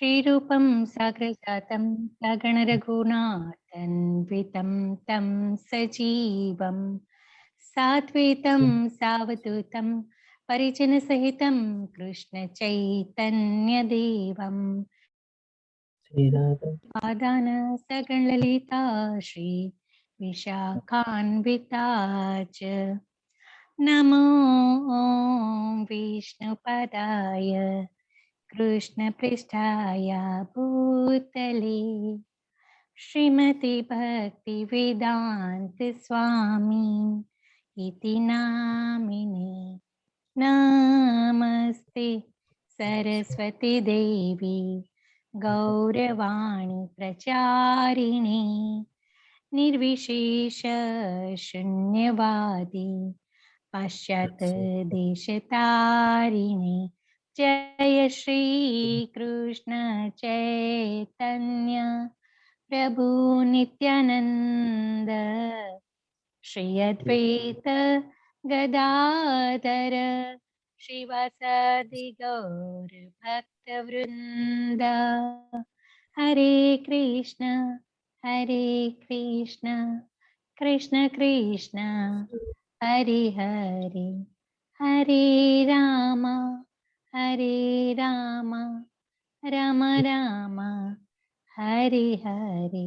श्रीरूपं साग्रजातं सगणरघुनाथन्वितं तं सजीवं साद्वैतं सावधूतं परिजनसहितं कृष्णचैतन्यदेवं पादान सगणललिता श्री विशाखान्विता च नमो विष्णुपदाय कृष्णपृष्ठाय भूतले श्रीमति भक्ति वेदांत स्वामी इति नामिने नमस्ते सरस्वती देवी गौरवाणी प्रचारिणे निर्विशेष शून्यवादी पाश्चात् देशतारिणे जय श्री कृष्ण चैतन्य प्रभु नित्यानंद श्री अद्वैत गदाधर श्रीवासादि गौर भक्त वृंद हरे कृष्ण कृष्ण कृष्ण हरे हरे हरे राम राम राम हरे हरे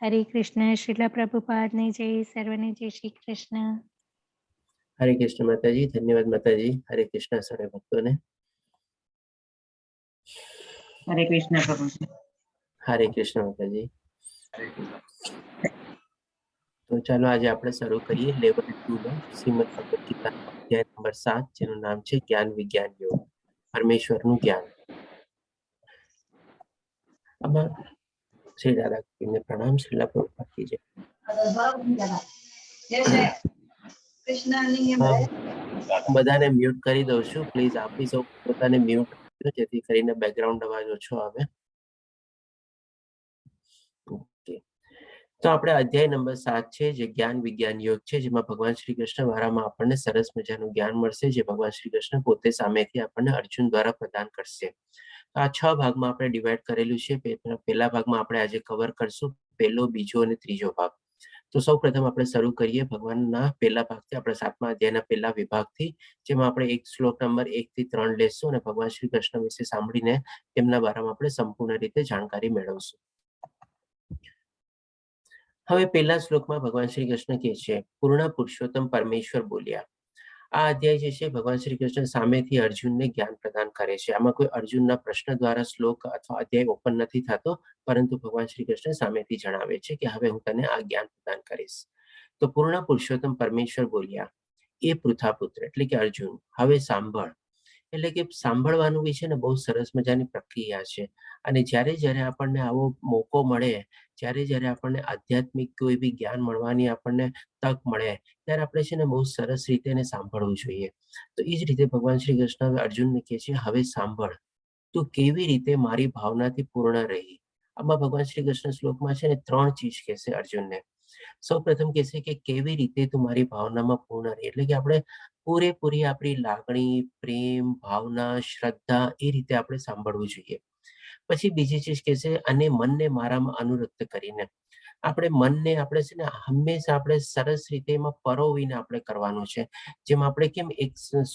हरे कृष्ण। श्रीला प्रभुपाद ने जय, सर्वने जय श्री कृष्ण। हरे कृष्ण माताजी, धन्यवाद माताजी। हरे कृष्ण सर्व भक्तों ने। हरे कृष्ण प्रभु जी। हरे कृष्ण माताजी। तो ચાલો આજે આપણે શરૂ કરીએ લેવલ 2 નો શ્રીમદ ભગવદ ગીતા અધ્યાય નંબર 7 જેનું નામ છે જ્ઞાન વિજ્ઞાન યોગ, પરમેશ્વરનું જ્ઞાન. આમાં શ્રી દાદા ને પ્રણામ, શ્રીલા પ્રભુપાદ કી જય. બધાને મ્યુટ કરી દઉં છું પ્લીઝ. આપની સૌ પોતાને મ્યુટ કરજો જેથી કરીને બેકગ્રાઉન્ડ અવાજ ઓછો આવે. તો આપણે અધ્યાય નંબર 7 છે જે જ્ઞાન વિજ્ઞાન યોગ છે, જેમાં ભગવાન શ્રી કૃષ્ણ વારામાં આપણને સરસ મજાનું જ્ઞાન મળશે જે ભગવાન શ્રી કૃષ્ણ પોતે સામેથી આપણને અર્જુન દ્વારા પ્રદાન કરશે. આ 6 ભાગમાં આપણે ડિવાઈડ કરેલું છે. પહેલા ભાગમાં આપણે આજે કવર કરશું પહેલો, બીજો અને ત્રીજો ભાગ. તો સૌ પ્રથમ આપણે શરૂ કરીએ ભગવાનના પહેલા ભાગથી, આપણે 7મા અધ્યાયના પહેલા વિભાગથી, જેમાં આપણે એક શ્લોક નંબર 1 થી 3 લેશું અને ભગવાન શ્રી કૃષ્ણ વિશે સાંભળીને તેમના બારામાં આપણે સંપૂર્ણ રીતે જાણકારી મેળવશું. હવે પહેલા શ્લોકમાં ભગવાન શ્રી કૃષ્ણ કહે છે, પૂર્ણ પુરુષોત્તમ પરમેશ્વર બોલ્યા. આ અધ્યાય જે છે ભગવાન શ્રી કૃષ્ણ સામેથી અર્જુનને જ્ઞાન પ્રદાન કરે છે. આમાં કોઈ અર્જુનના પ્રશ્ન દ્વારા શ્લોક અથવા અધ્યાય ઓપન નથી થતો, પરંતુ ભગવાન શ્રી કૃષ્ણ સામેથી જણાવે છે કે હવે હું તને આ જ્ઞાન પ્રદાન કરીશ. તો પૂર્ણ પુરુષોત્તમ પરમેશ્વર બોલ્યા, એ પૃથાપુત્ર એટલે કે અર્જુન, હવે સાંભળ. એટલે કે સાંભળવાનું બી છે ને બહુ સરસ મજાની પ્રક્રિયા છે. અને જ્યારે જ્યારે આપણને આવો મોકો મળે, જ્યારે આપણને આધ્યાત્મિક કોઈ બી જ્ઞાન મળવાની આપણને તક મળે, ત્યારે આપણે છે ને બહુ સરસ રીતે એને સાંભળવું જોઈએ. તો એ જ રીતે ભગવાન શ્રી કૃષ્ણ અર્જુનને કહે છે, હવે સાંભળ, તું કેવી રીતે મારી ભાવનાથી પૂર્ણ રહી. આમાં ભગવાન શ્રી કૃષ્ણ શ્લોકમાં છે ને 3 ચીજ કહેશે અર્જુનને. સૌ પ્રથમ કહેશે કે કેવી રીતે તું મારી ભાવનામાં પૂર્ણ રહી, એટલે કે આપણે પૂરેપૂરી આપણી લાગણી, પ્રેમ, ભાવના, શ્રદ્ધા એ રીતે આપણે સાંભળવું જોઈએ. પછી બીજી ચીજ કહેશે, અને મનને મારામાં અનુરક્ત કરીને. આપણે મનને આપણે છે ને હંમેશા આપણે સરસ રીતે એમાં પરોવીને આપણે કરવાનું છે. જેમ આપણે કેમ એક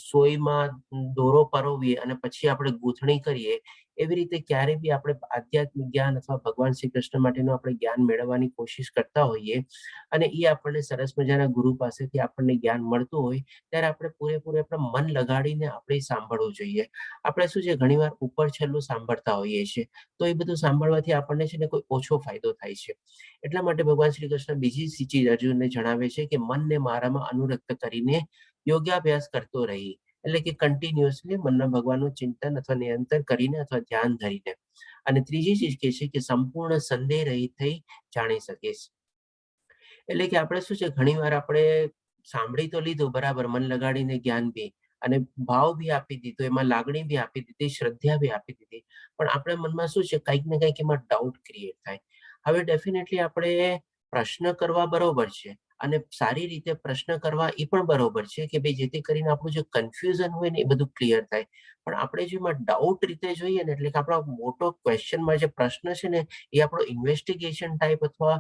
સોયમાં દોરો પરોવીએ અને પછી આપણે ગૂંથણી કરીએ, એવી રીતે ક્યારે બી આપણે આધ્યાત્મિક જ્ઞાન અથવા ભગવાન શ્રી કૃષ્ણ માટેનું આપણે જ્ઞાન મેળવવાની કોશિશ કરતા હોઈએ અને એ આપણને સરસ મજાના ગુરુ પાસેથી આપણને જ્ઞાન મળતું હોય, ત્યારે આપણે પૂરેપૂરું આપણે મન લગાડીને આપણે સાંભળવું જોઈએ. આપણે શું છે ઘણીવાર ઉપર છેલ્લું સાંભળતા હોઈએ છીએ, તો એ બધું સાંભળવાથી આપણને છે ને કોઈ ઓછો ફાયદો થાય છે. એટલા માટે ભગવાન શ્રી કૃષ્ણ બીજી ચીજ અર્જુનને જણાવે છે કે મનને મારામાં અનુરક્ત કરીને યોગાભ્યાસ કરતો રહી, એટલે કે કન્ટિન્યુઅસલી મનના ભગવાનનું ચિંતન અથવા નિરંતર કરીને અથવા ધ્યાન ધરીને. અને ત્રીજી ચીજ કે છે કે સંપૂર્ણ સંદેહ રહિત થઈ જાણી શકીશ. એટલે કે આપણે શું છે ઘણીવાર આપણે સાંભળી તો લીધું બરાબર, મન લગાડીને જ્ઞાન બી અને ભાવ બી આપી દીધો, એમાં લાગણી બી આપી દીધી, શ્રદ્ધા બી આપી દીધી, પણ આપણા મનમાં શું છે કંઈક ને કંઈક એમાં ડાઉટ ક્રિએટ થાય. હવે ડેફિનેટલી આપણે પ્રશ્ન કરવા બરોબર છે, અને સારી રીતે પ્રશ્ન કરવા એ પણ બરોબર છે કે ભાઈ જેથી કરીને આપણું જે કન્ફ્યુઝન હોય ને એ બધું ક્લિયર થાય. પણ આપણે જો એમાં ડાઉટ રીતે જોઈએ ને એટલે કે આપણા મોટો ક્વેશ્ચનમાં જે પ્રશ્ન છે ને એ આપણો ઇન્વેસ્ટિગેશન ટાઈપ અથવા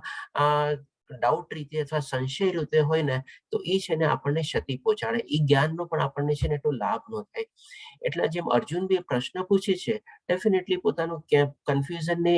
ડાઉટ રીતે અથવા સંશય રીતે હોય ને તો એ છે ને આપણને ક્ષતિ પહોંચાડે. એ જ્ઞાનનો પણ આપણને છે ને એટલો લાભ ન થાય. એટલે જેમ અર્જુનભાઈ પ્રશ્ન પૂછે છે, ડેફિનેટલી પોતાનું કન્ફ્યુઝનને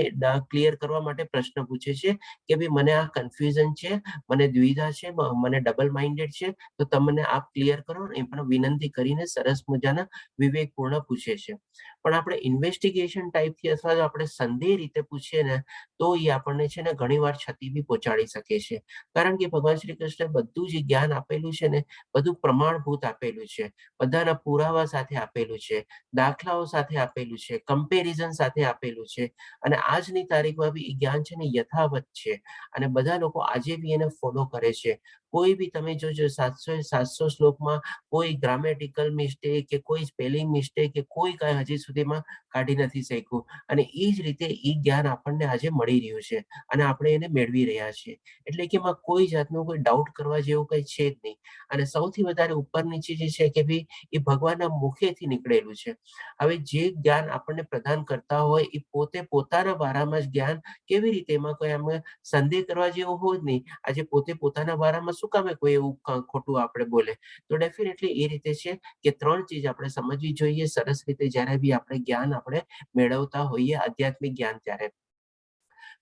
ક્લિયર કરવા માટે પ્રશ્ન પૂછે છે કે ભાઈ મને આ કન્ફ્યુઝન છે, મને દ્વિધા છે, મને ડબલ માઇન્ડેડ છે, તો તમને આપ ક્લિયર કરો. એ પણ વિનંતી કરીને સરસ મજાના વિવેકપૂર્ણ પૂછે છે. પણ આપણે ઇન્વેસ્ટિગેશન ટાઈપથી અથવા તો આપણે સંદેહ રીતે પૂછીએ ને તો એ આપણને છે ને ઘણીવાર ક્ષતિ બી પહોંચાડી શકે છે. કારણ કે ભગવાન શ્રી કૃષ્ણે બધું જે જ્ઞાન આપેલું છે ને બધું પ્રમાણભૂત આપેલું છે, બધાના પુરાવા સાથે આપેલું છે, દાખલાઓ સાથે આપેલું છે, કમ્પેરિઝન સાથે આપેલું છે. અને આજની તારીખમાં બી એ જ્ઞાન છે ને યથાવત છે અને બધા લોકો આજે બી એને ફોલો કરે છે. કોઈ બી તમે જોજો 700 શ્લોકમાં કોઈ ગ્રામેટિકલ મિસ્ટેક કે કોઈ સ્પેલિંગ મિસ્ટેક કે કોઈ કાંઈ હજી સુધીમાં કાઢી નથી શક્યું. અને એ જ રીતે એ જ્ઞાન આપણને આજે મળી રહ્યું છે અને આપણે એને મેળવી રહ્યા છીએ. એટલે કે એમાં કોઈ જાતનો કોઈ ડાઉટ કરવા જેવું કંઈ છે જ નહીં. અને સૌથી વધારે ઉપર નીચે જે છે કે ભાઈ એ ભગવાનના મુખેથી નીકળેલું છે. હવે જે જ્ઞાન આપણને પ્રદાન કરતા હોય એ પોતે પોતાના બારામાં જ જ્ઞાન કેવી રીતે, એમાં કોઈ આમ સંદેહ કરવા જેવું હોય જ નહીં. આજે પોતે પોતાના બારામાં શું કામે કોઈ એવું ખોટું આપણે બોલે. તો ડેફિનેટલી એ રીતે છે કે 3 ચીજ આપણે સમજવી જોઈએ સરસ રીતે જ્યારે બી આપણે જ્ઞાન આપણે મેળવતા હોઈએ આધ્યાત્મિક જ્ઞાન ત્યારે.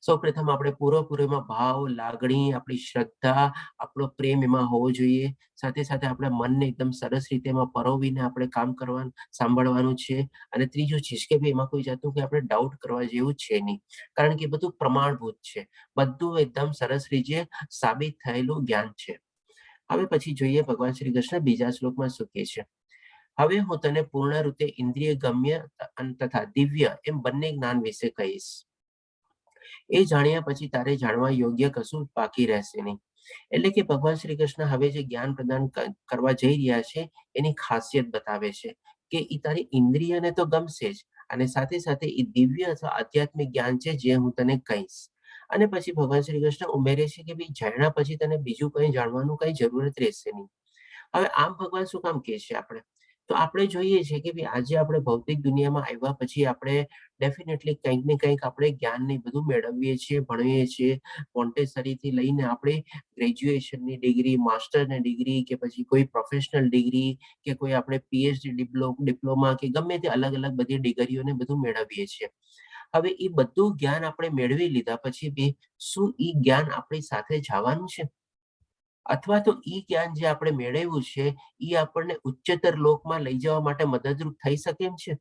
સૌપ્રથમ આપણે પૂરેપૂરો એમાં ભાવ, લાગણી, આપણી શ્રદ્ધા, આપણો પ્રેમ એમાં હોવો જોઈએ. સાથે સાથે આપણા મનને એકદમ સરસ રીતે એમાં પરોવીને આપણે કામ કરવાનું, સાંભળવાનું છે. અને ત્રીજું ચીજ કે ભાઈ એમાં કોઈ જાતનું કે આપણે ડાઉટ કરવા જેવું છે નહીં. કારણ કે એ બધું પ્રમાણભૂત છે. બધું એકદમ સરસ રીતે સાબિત થયેલું જ્ઞાન છે. હવે પછી જોઈએ ભગવાન શ્રી કૃષ્ણ બીજા શ્લોકમાં શું કહે છે. હવે હું તને પૂર્ણ રીતે ઇન્દ્રિય ગમ્ય તથા દિવ્ય એમ બંને જ્ઞાન વિશે કહીશ. એ જાણ્યા પછી તારે જાણવા યોગ્ય કશું બાકી રહેશે નહીં. એટલે કે ભગવાન શ્રી કૃષ્ણ હવે જે જ્ઞાન પ્રદાન કરવા જઈ રહ્યા છે એની ખાસિયત બતાવે છે કે એ તારી ઇન્દ્રિયને તો ગમશે જ અને સાથે સાથે એ દિવ્ય અથવા આધ્યાત્મિક જ્ઞાન છે જે હું તને કહીશ. અને પછી ભગવાન શ્રી કૃષ્ણ ઉમેરે છે કે ભાઈ જાણ્યા પછી તને બીજું કંઈ જાણવાનું કઈ જરૂરત રહેશે નહીં. હવે આમ ભગવાન શું કામ કહે છે આપણે? તો આપણે જોઈએ છે કે ભાઈ આજે આપણે ભૌતિક દુનિયામાં આવ્યા પછી આપણે ડેફિનેટલી કંઈક ને કંઈક આપણે જ્ઞાનને બધું મેળવીએ છીએ, ભણીએ છીએ. મોન્ટેસરીથી લઈને આપણે ગ્રેજ્યુએશનની ડિગ્રી, માસ્ટરની ડિગ્રી કે પછી કોઈ પ્રોફેશનલ ડિગ્રી કે કોઈ આપણે પીએચડી ડિપ્લોમા કે ગમે તે અલગ-અલગ બધી ડિગ્રીઓને બધું મેળવીએ છીએ. હવે એ બધું જ્ઞાન આપણે મેળવી લીધા પછી બી શું એ જ્ઞાન આપણી સાથે જવાનું છે? અથવા તો ઈ જ્ઞાન જે આપણે મેળવ્યું છે ઈ આપણને ઉચ્ચતર લોકમાં લઈ જવા માટે મદદરૂપ થઈ શકે એમ છે?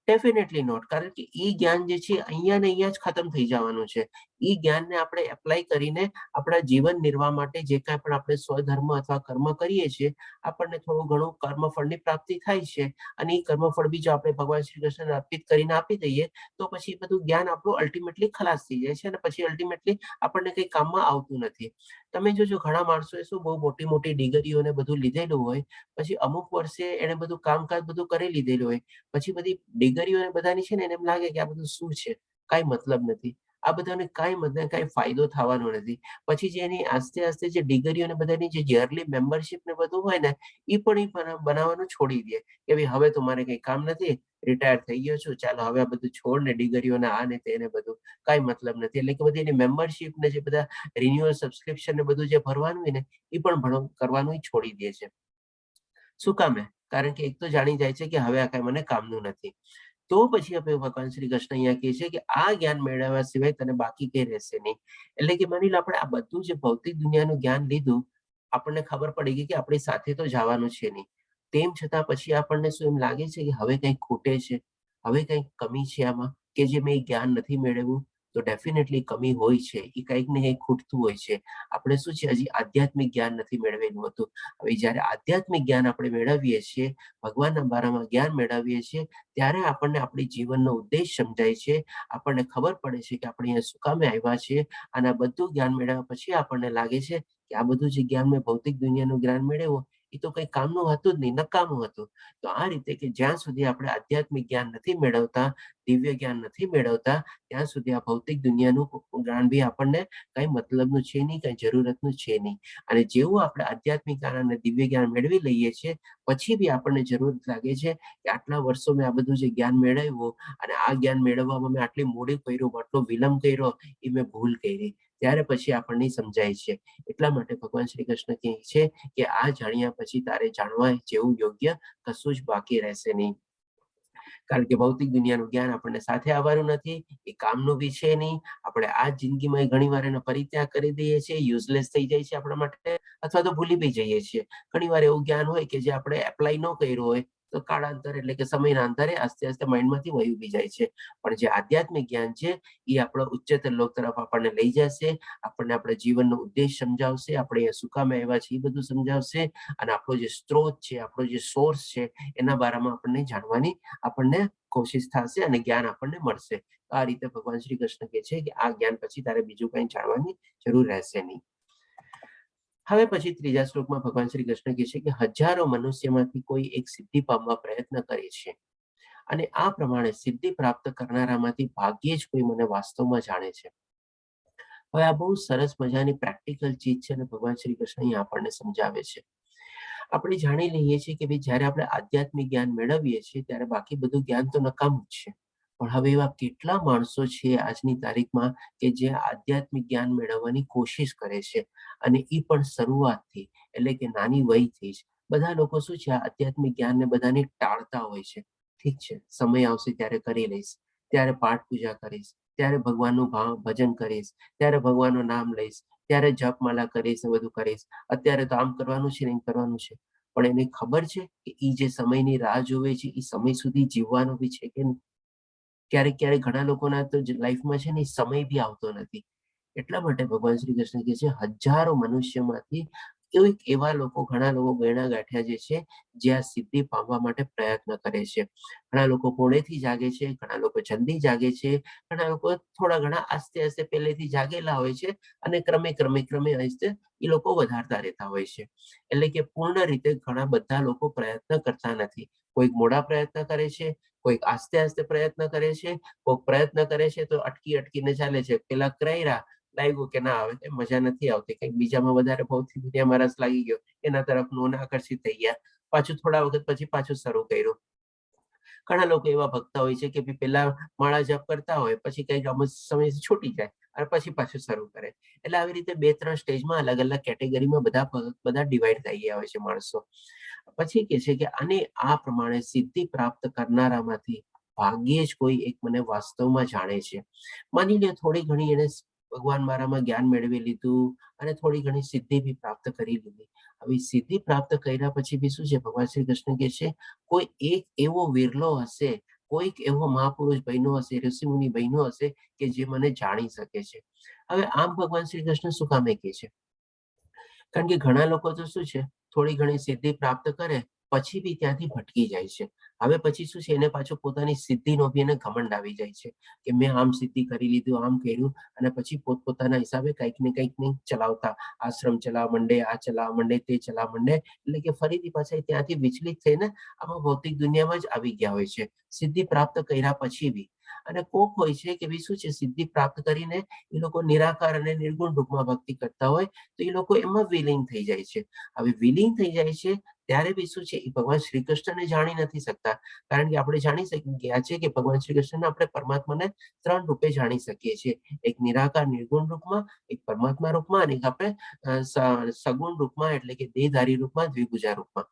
Definitely not. કારણ કે ઈ જ્ઞાન જે છે અહીંયા ને અહીંયા જ ખતમ થઈ જવાનું છે. ઈ જ્ઞાનને આપણે એપ્લાય કરીને આપણા જીવન નિર્વાહ માટે જે કાંઈ પણ આપણે સ્વધર્મ અથવા કર્મ કરીએ છીએ, આપણને થોડું ઘણું કર્મફળની પ્રાપ્તિ થાય છે. અને ઈ કર્મફળ બી જો આપણે ભગવાન શ્રી કૃષ્ણને અર્પિત કરીને આપી દઈએ તો પછી બધું જ્ઞાન આપણું અલ્ટિમેટલી ખલાસ થઈ જાય છે અને પછી અલ્ટિમેટલી આપણને કંઈ કામમાં આવતું નથી. તમે જોજો ઘણા માણસોએ શું બહુ મોટી મોટી ડિગ્રીઓને બધું લીધેલું હોય, પછી અમુક વર્ષે એને બધું કામકાજ બધું કરી લીધેલું હોય, પછી બધી ડિગ્રીઓ ને બધાની છે ને એને એમ લાગે કે આ બધું શું છે, કાંઈ મતલબ નથી. આ બધાને કાંઈ મતલબ કાંઈ ફાયદો થવાનો નથી. પછી જે એની આસ્તે આસ્તે જે ડિગ્રીઓ ને બધાની જે યરલી મેમ્બરશિપ ને બધું હોય ને એ પણ ઈ બનાવવાનું છોડી દે કે ભાઈ હવે તો મારે કંઈ કામ નથી, રિટાયર થઈ ગયો છું, ચાલો હવે આ બધું છોડ ને ડિગ્રીઓને આ ને તેને બધું કાંઈ મતલબ નથી. એટલે કે બધી એની મેમ્બરશિપ ને જે બધા રિન્યુઅલ સબસ્ક્રિપ્શન ને બધું જે ભરવાનું હોય ને એ પણ કરવાનું છોડી દે છે. શું કામે? કારણ કે એક તો જાણી જાય છે કે હવે આ કાંઈ મને કામનું નથી. તો પછી આપણે ભગવાન શ્રી કૃષ્ણ અહીંયા કહે છે કે આ જ્ઞાન મેળવ્યા સિવાય તને બાકી કંઈ રહેશે નહીં. એટલે કે માની લો આપણે આ બધું જે ભૌતિક દુનિયાનું જ્ઞાન લીધું, આપણને ખબર પડી ગઈ કે આપણી સાથે તો જવાનું છે નહીં. તેમ છતાં પછી આપણને શું એમ લાગે છે કે હવે કંઈક ખૂટે છે, હવે કંઈક કમી છે આમાં કે જે મેં જ્ઞાન નથી મેળવ્યું? તો ડેફિનેટલી કમી હોય છે. એ કંઈક ને કંઈક ખૂટતું હોય છે. આપણે શું છે હજી આધ્યાત્મિક જ્ઞાન નથી મેળવેલું હતું. હવે જ્યારે આધ્યાત્મિક જ્ઞાન આપણે મેળવીએ છીએ, ભગવાનના બારામાં જ્ઞાન મેળવીએ છીએ, ત્યારે આપણને આપણી જીવનનો ઉદ્દેશ સમજાય છે. આપણને ખબર પડે છે કે આપણે અહીંયા શું કામે આવ્યા છીએ. અને આ બધું જ્ઞાન મેળવ્યા પછી આપણને લાગે છે કે આ બધું જે જ્ઞાન મેં ભૌતિક દુનિયાનું જ્ઞાન મેળવ્યું એ તો કંઈ કામનું હતું જ નહીં, નકામું હતું. તો આ રીતે કે જ્યાં સુધી આપણે આધ્યાત્મિક જ્ઞાન નથી મેળવતા, દિવ્ય જ્ઞાન નથી મેળવતા, ત્યાં સુધી આ ભૌતિક દુનિયાનું જ્ઞાન બી આપણને કઈ મતલબનું છે નહીં, કઈ જરૂરતનું છે નહીં. અને જેવું આપણે આધ્યાત્મિક જ્ઞાન અને દિવ્ય જ્ઞાન મેળવી લઈએ છીએ, પછી બી આપણને જરૂર લાગે છે કે આટલા વર્ષો મેં આ બધું જે જ્ઞાન મેળવ્યું અને આ જ્ઞાન મેળવવામાં મેં આટલી મોડી કર્યું, આટલો વિલંબ કર્યો, એ મેં ભૂલ કરી. ત્યારે પછી આપણને સમજાય છે. એટલા માટે ભગવાન શ્રી કૃષ્ણ કહે છે કે આ જાણ્યા પછી તારે જાણવા જેવું યોગ્ય કશું જ બાકી રહેશે નહીં. કારણ કે ભૌતિક દુનિયાનું જ્ઞાન આપણને સાથે આવવાનું નથી, એ કામનું બી છે નહીં. આપણે આ જિંદગીમાં ઘણી વાર એનો પરિત્યાગ કરી દઈએ છીએ, યુઝલેસ થઈ જાય છે આપણા માટે, અથવા તો ભૂલી બી જઈએ છીએ. ઘણી વાર એવું જ્ઞાન હોય કે જે આપણે એપ્લાય ન કર્યું હોય, તો કાળાંતરે એટલે કે સમયના અંતરે આસ્તે આસ્તે માઇન્ડમાંથી વયું બી જાય છે. પણ જે આધ્યાત્મિક જ્ઞાન છે એ આપણો ઉચ્ચતર લોક તરફ આપણને લઈ જશે, આપણને આપણે જીવનનો ઉદ્દેશ સમજાવશે, આપણે અહીંયા શું કામ આવ્યા છે એ બધું સમજાવશે, અને આપણો જે સ્ત્રોત છે, આપણો જે સોર્સ છે, એના બારામાં આપણને જાણવાની આપણને કોશિશ થશે અને જ્ઞાન આપણને મળશે. આ રીતે ભગવાન શ્રી કૃષ્ણ કહે છે કે આ જ્ઞાન પછી તારે બીજું કંઈ જાણવાની જરૂર રહેશે નહીં. હવે પછી ત્રીજા શ્લોકમાં ભગવાન શ્રી કૃષ્ણ કહે છે કે હજારો મનુષ્યમાંથી કોઈ એક સિદ્ધિ પામવા પ્રયત્ન કરે છે, અને આ પ્રમાણે સિદ્ધિ પ્રાપ્ત કરનારામાંથી ભાગ્યે જ કોઈ મને વાસ્તવમાં જાણે છે. હવે આ બહુ સરસ મજાની પ્રેક્ટિકલ ચીજ છે અને ભગવાન શ્રી કૃષ્ણ અહીંયા આપણને સમજાવે છે. આપણે જાણી લઈએ છીએ કે ભાઈ જ્યારે આપણે આધ્યાત્મિક જ્ઞાન મેળવીએ છીએ ત્યારે બાકી બધું જ્ઞાન તો નકામું જ છે. પણ હવે એવા કેટલા માણસો છે આજની તારીખમાં કે જે આધ્યાત્મિક જ્ઞાન મેળવવાની કોશિશ કરે છે, અને એ પણ શરૂઆતથી, એટલે કે નાની વયથી જ. બધા લોકો શું છે, આધ્યાત્મિક જ્ઞાનને બધાને ટાળતા હોય છે. ઠીક છે, સમય આવશે ત્યારે કરી લઈશ, ત્યારે પાઠ પૂજા કરીશ, ત્યારે ભગવાનનું ભજન કરીશ, ત્યારે ભગવાનનું નામ લઈશ, ત્યારે જપમાલા કરીશ, બધું કરીશ. અત્યારે તો આમ કરવાનું છે ને એમ કરવાનું છે. પણ એને ખબર છે કે એ જે સમયની રાહ જોવે છે એ સમય સુધી જીવવાનો બી છે કે નહીં? ક્યારેક ક્યારેક ઘણા લોકોના તો લાઈફમાં છે ને એ સમય બી આવતો નથી. એટલા માટે ભગવાન શ્રી કૃષ્ણ કહે છે હજારો મનુષ્યમાંથી કોઈક એવા લોકો, ઘણા લોકો ગયણા ગાંઠ્યા જે છે, જે આ સિદ્ધિ પામવા માટે પ્રયત્ન કરે છે. ઘણા લોકો મોડેથી જાગે છે, ઘણા લોકો જલ્દી જાગે છે, ઘણા લોકો થોડા ઘણા આસ્તે આસ્તે પહેલેથી જાગેલા હોય છે, અને ક્રમે ક્રમે ક્રમે આસ્તે એ લોકો વધારતા રહેતા હોય છે. એટલે કે પૂર્ણ રીતે ઘણા બધા લોકો પ્રયત્ન કરતા નથી. કોઈક મોડા પ્રયત્ન કરે છે, કોઈક આસ્તે આસ્તે પ્રયત્ન કરે છે, કોઈક પ્રયત્ન કરે છે તો અટકી અટકીને ચાલે છે. પેલા કર્યા, લાગ્યું કે ના હવે મજા નથી આવતી, કંઈક બીજામાં વધારે ભૌતિક દુનિયામાં રસ લાગી ગયો, એના તરફ નું આકર્ષિત થઈ ગયા, પાછું થોડા વખત પછી પાછું શરૂ કર્યું. ઘણા લોકો એવા ભક્ત હોય છે કે પેલા માળા જપ કરતા હોય, પછી કઈક અમુક સમય છૂટી જાય અને પછી પાછું શરૂ કરે. એટલે આવી રીતે 2-3 સ્ટેજમાં અલગ અલગ કેટેગરીમાં બધા ડિવાઈડ થઈ ગયા હોય છે માણસો. પછી કે છે કે અને આ પ્રમાણે સિદ્ધિ પ્રાપ્ત કરનારામાંથી ભાગ્યે જ કોઈ એક મને વાસ્તવમાં જાણે છે. માની લે થોડી ઘણી એને ભગવાન મારામાં જ્ઞાન મેળવી લીધું અને થોડી ઘણી સિદ્ધિ બી પ્રાપ્ત કરી લીધી. હવે સિદ્ધિ પ્રાપ્ત કર્યા પછી બી શું છે, ભગવાન શ્રી કૃષ્ણ કહે છે કોઈ એક એવો વિરલો હશે, કોઈક એવો મહાપુરુષ બન્યો હશે, ઋષિમુનિ બન્યો હશે કે જે મને જાણી શકે છે. હવે આમ ભગવાન શ્રી કૃષ્ણ શું કામે કહે છે? કારણ કે ઘણા લોકો તો શું છે, થોડી ઘણી સિદ્ધિ પ્રાપ્ત કરે પછી બી ત્યાંથી ભટકી જાય છે. હવે પછી શું છે, એને પાછું પોતાની સિદ્ધિનો બી એને ઘમંડ આવી જાય છે કે મેં આમ સિદ્ધિ કરી લીધું, આમ કર્યું, અને પછી પોતપોતાના હિસાબે કંઈક ને કંઈક નહીં ચલાવતા, આશ્રમ ચલાવવા માંડે, આ ચલાવવા માંડે, તે ચલાવવા માંડે. એટલે કે ફરીથી પાછા ત્યાંથી વિચલિત થઈને આમાં ભૌતિક દુનિયામાં જ આવી ગયા હોય છે, સિદ્ધિ પ્રાપ્ત કર્યા પછી બી. અને કોક હોય છે કે શું છે, સિદ્ધિ પ્રાપ્ત કરીને એ લોકો નિરાકાર અને નિર્ગુણ રૂપમાં ભક્તિ કરતા હોય, તો એ લોકો એમાં વિલીન થઈ જાય છે. હવે વિલીન થઈ જાય છે ત્યારે બી શું છે, એ ભગવાન શ્રી કૃષ્ણને જાણી નથી શકતા. કારણ કે આપણે જાણી શકી ગયા છે કે ભગવાન શ્રી કૃષ્ણને આપણે પરમાત્માને 3 રૂપે જાણી શકીએ છીએ. એક નિરાકાર નિર્ગુણ રૂપમાં, એક પરમાત્મા રૂપમાં, અને એક આપણે સગુણ રૂપમાં, એટલે કે દેહધારી રૂપમાં, દ્વિભુજા રૂપમાં.